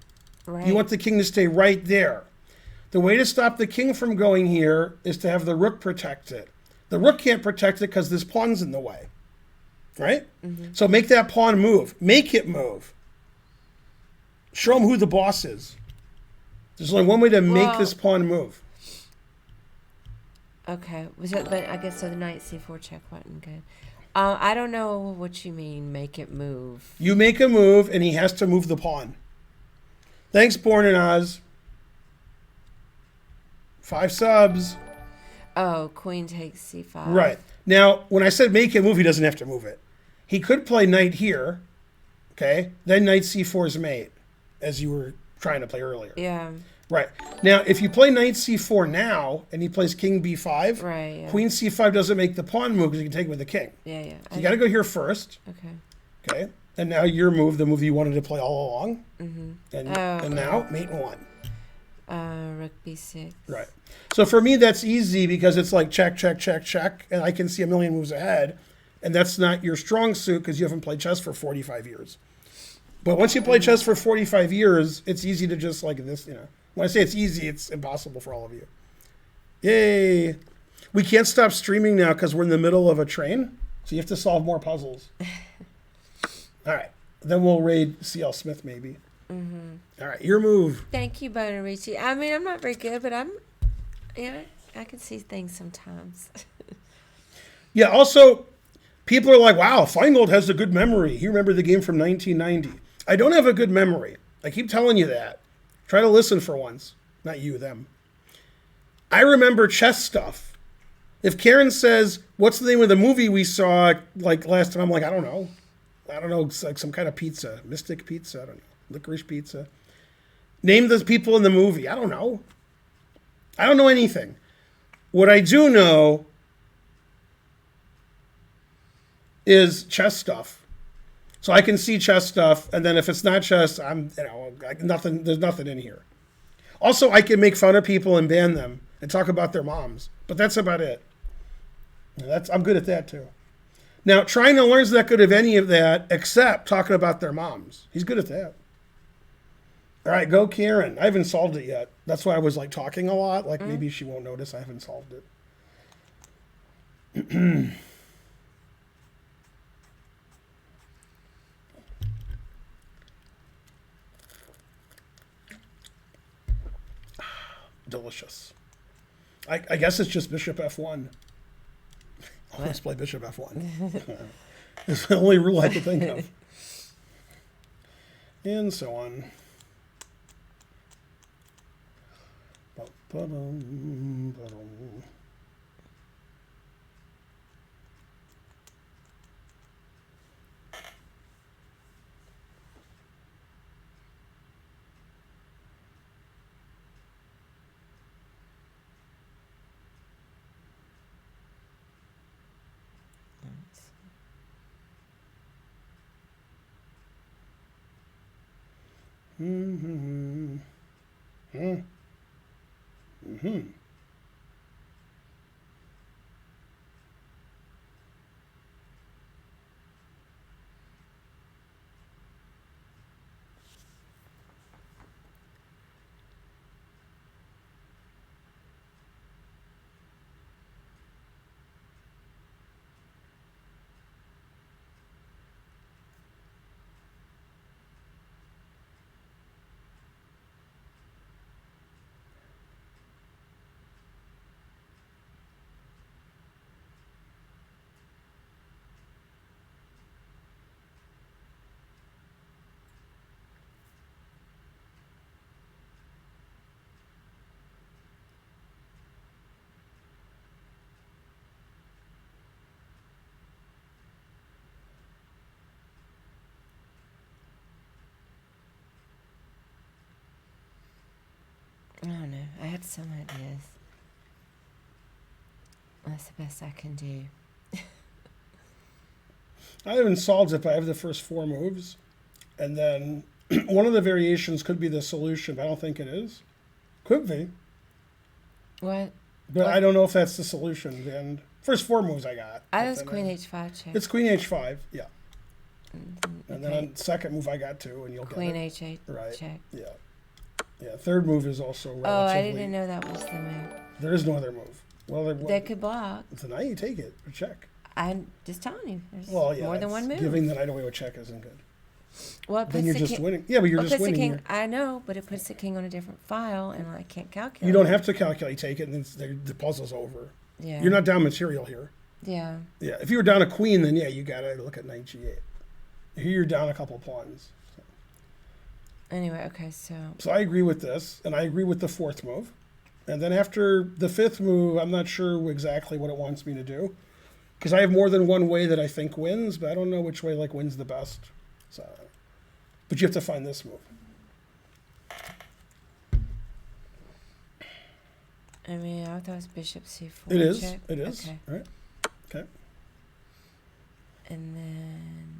Right. You want the king to stay right there. The way to stop the king from going here is to have the rook protect it. The rook can't protect it because this pawn's in the way. Right? So make that pawn move. Make it move. Show him who the boss is. There's only one way to make this pawn move. Okay. But I guess so the knight c4 check button. Good. I don't know what you mean, make it move. You make a move, and he has to move the pawn. Thanks, Born in Oz. 5 subs. Oh, queen takes c5. Right. Now, when I said make it move, he doesn't have to move it. He could play knight here, okay? Then knight c4 is mate, as you were trying to play earlier. Yeah. Right. Now, if you play knight c4 now, and he plays king b5, Right, yeah. queen c5 doesn't make the pawn move because you can take it with the king. Yeah, yeah. So you got to go here first. Okay. Okay. And now your move, the move you wanted to play all along. Mm-hmm. And now, mate in 1. Rook b6. Right. So for me, that's easy because it's like check, check, check, check, and I can see a million moves ahead. And that's not your strong suit because you haven't played chess for 45 years. But once you play chess for 45 years, it's easy to just like this, you know. When I say it's easy, it's impossible for all of you. Yay. We can't stop streaming now because we're in the middle of a train. So you have to solve more puzzles. All right. Then we'll raid C.L. Smith maybe. Mm-hmm. All right. Your move. Thank you, Bonarici. I mean, I'm not very good, but I can see things sometimes. Yeah. Also, people are like, wow, Finegold has a good memory. He remembered the game from 1990. I don't have a good memory. I keep telling you that. Try to listen for once. Not you, them. I remember chess stuff. If Karen says, what's the name of the movie we saw like last time? I'm like, I don't know. It's like some kind of pizza. Mystic pizza. I don't know. Licorice pizza. Name the people in the movie. I don't know. I don't know anything. What I do know is chess stuff. So I can see chess stuff, and then if it's not chess, there's nothing in here. Also, I can make fun of people and ban them and talk about their moms, but that's about it. I'm good at that too. Now, trying to learn's not good at any of that except talking about their moms. He's good at that. All right, go Karen. I haven't solved it yet. That's why I was like talking a lot. Like maybe she won't notice I haven't solved it. Delicious. I guess it's just bishop f1. Let's play bishop f1. It's the only rule I could think of. And so on. Mm-hmm. Mm-hmm. I don't know. I had some ideas. That's the best I can do. I haven't solved it, but I have the first 4 moves. And then one of the variations could be the solution, but I don't think it is. Could be. What? But I don't know if that's the solution. And first 4 moves I got. I was queen h5 check. It's queen h5, yeah. Mm-hmm. And then on second move I got 2, and you'll queen get h8 it. Right. check. Yeah. Yeah, third move is also relatively... Oh, I didn't know that was the move. There is no other move. Well, They could block. Tonight you take it, or check. I'm just telling you. There's more than one move. Giving the knight away with check isn't good. Well, it Then puts you're the just king, winning. Yeah, but you're just winning king, here. I know, but it puts the king on a different file, and I can't calculate. You don't have to calculate. Take it, and then the puzzle's over. Yeah. You're not down material here. Yeah. Yeah, if you were down a queen, then yeah, you got to look at knight g8. Here you're down a couple pawns. Anyway, okay, so. So I agree with this, and I agree with the fourth move. And then after the fifth move, I'm not sure exactly what it wants me to do. Because I have more than one way that I think wins, but I don't know which way like wins the best. So, but you have to find this move. I mean, I thought it was bishop c4. It is. Check. It is. Okay. Right. Okay. And then.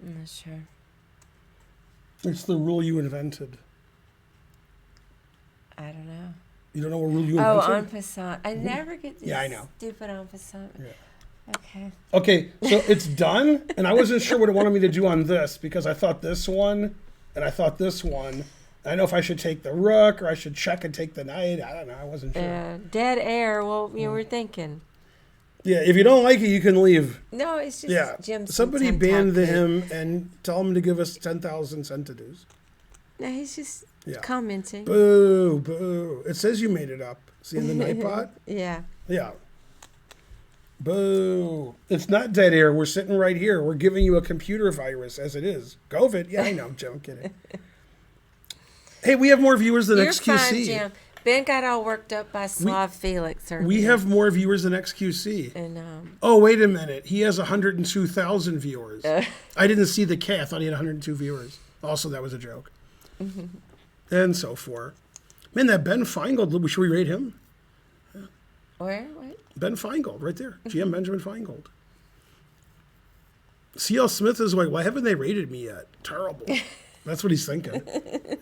I'm not sure. It's the rule you invented. I don't know. You don't know what rule you Oh, invented? en passant. I never get this Yeah, I know. stupid en passant. Yeah. Okay. Okay, so it's done, and I wasn't sure what it wanted me to do on this because I thought this one, and I thought this one. I don't know if I should take the rook or I should check and take the knight. I don't know. I wasn't sure. Dead air. Well, you were thinking. Yeah, if you don't like it, you can leave. No, it's just Yeah, Jim's somebody some banned tactic. him and tell him to give us 10,000 centidues. No, he's just Yeah. commenting. Boo, boo. It says you made it up. See in the Nightbot? Yeah. Yeah. Boo. It's not dead air. We're sitting right here. We're giving you a computer virus as it is. COVID. Yeah, I know, Jim. I'm kidding. Hey, we have more viewers than You're XQC. fine, Jim. Ben got all worked up by Slav Felix. We have more viewers than XQC. And Oh, wait a minute. He has 102,000 viewers. I didn't see the K. I thought he had 102 viewers. Also, that was a joke. And so forth. Man, that Ben Finegold, should we rate him? where? What? Ben Finegold, right there. GM Benjamin Finegold. C.L. Smith is like, why haven't they rated me yet? Terrible. That's what he's thinking.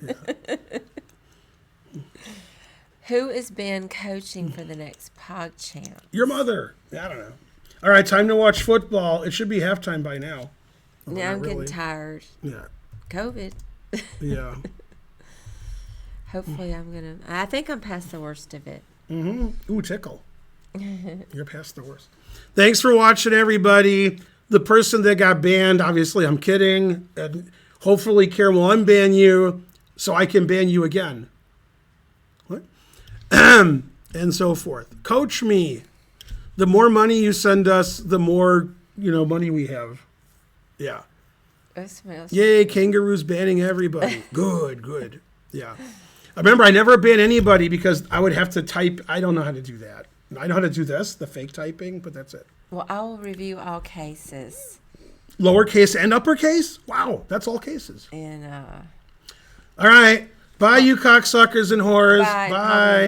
Yeah. Who is Ben coaching for the next PogChamp? Your mother. I don't know. All right, time to watch football. It should be halftime by now. Oh, Now I'm not getting really. tired. Yeah. COVID. Yeah. Hopefully I think I'm past the worst of it. Mm-hmm. Ooh, tickle. You're past the worst. Thanks for watching, everybody. The person that got banned, obviously, I'm kidding. And hopefully, Karen will unban you so I can ban you again. What? And so forth. Coach me. The more money you send us, the more money we have. Yeah. That smells. Yay, kangaroos banning everybody. Good. Yeah. Remember, I never ban anybody because I would have to type. I don't know how to do that. I know how to do this, the fake typing, but that's it. Well, I will review all cases. Lowercase and uppercase? Wow, that's all cases. And All right. Bye, you cocksuckers and whores. Bye. Bye.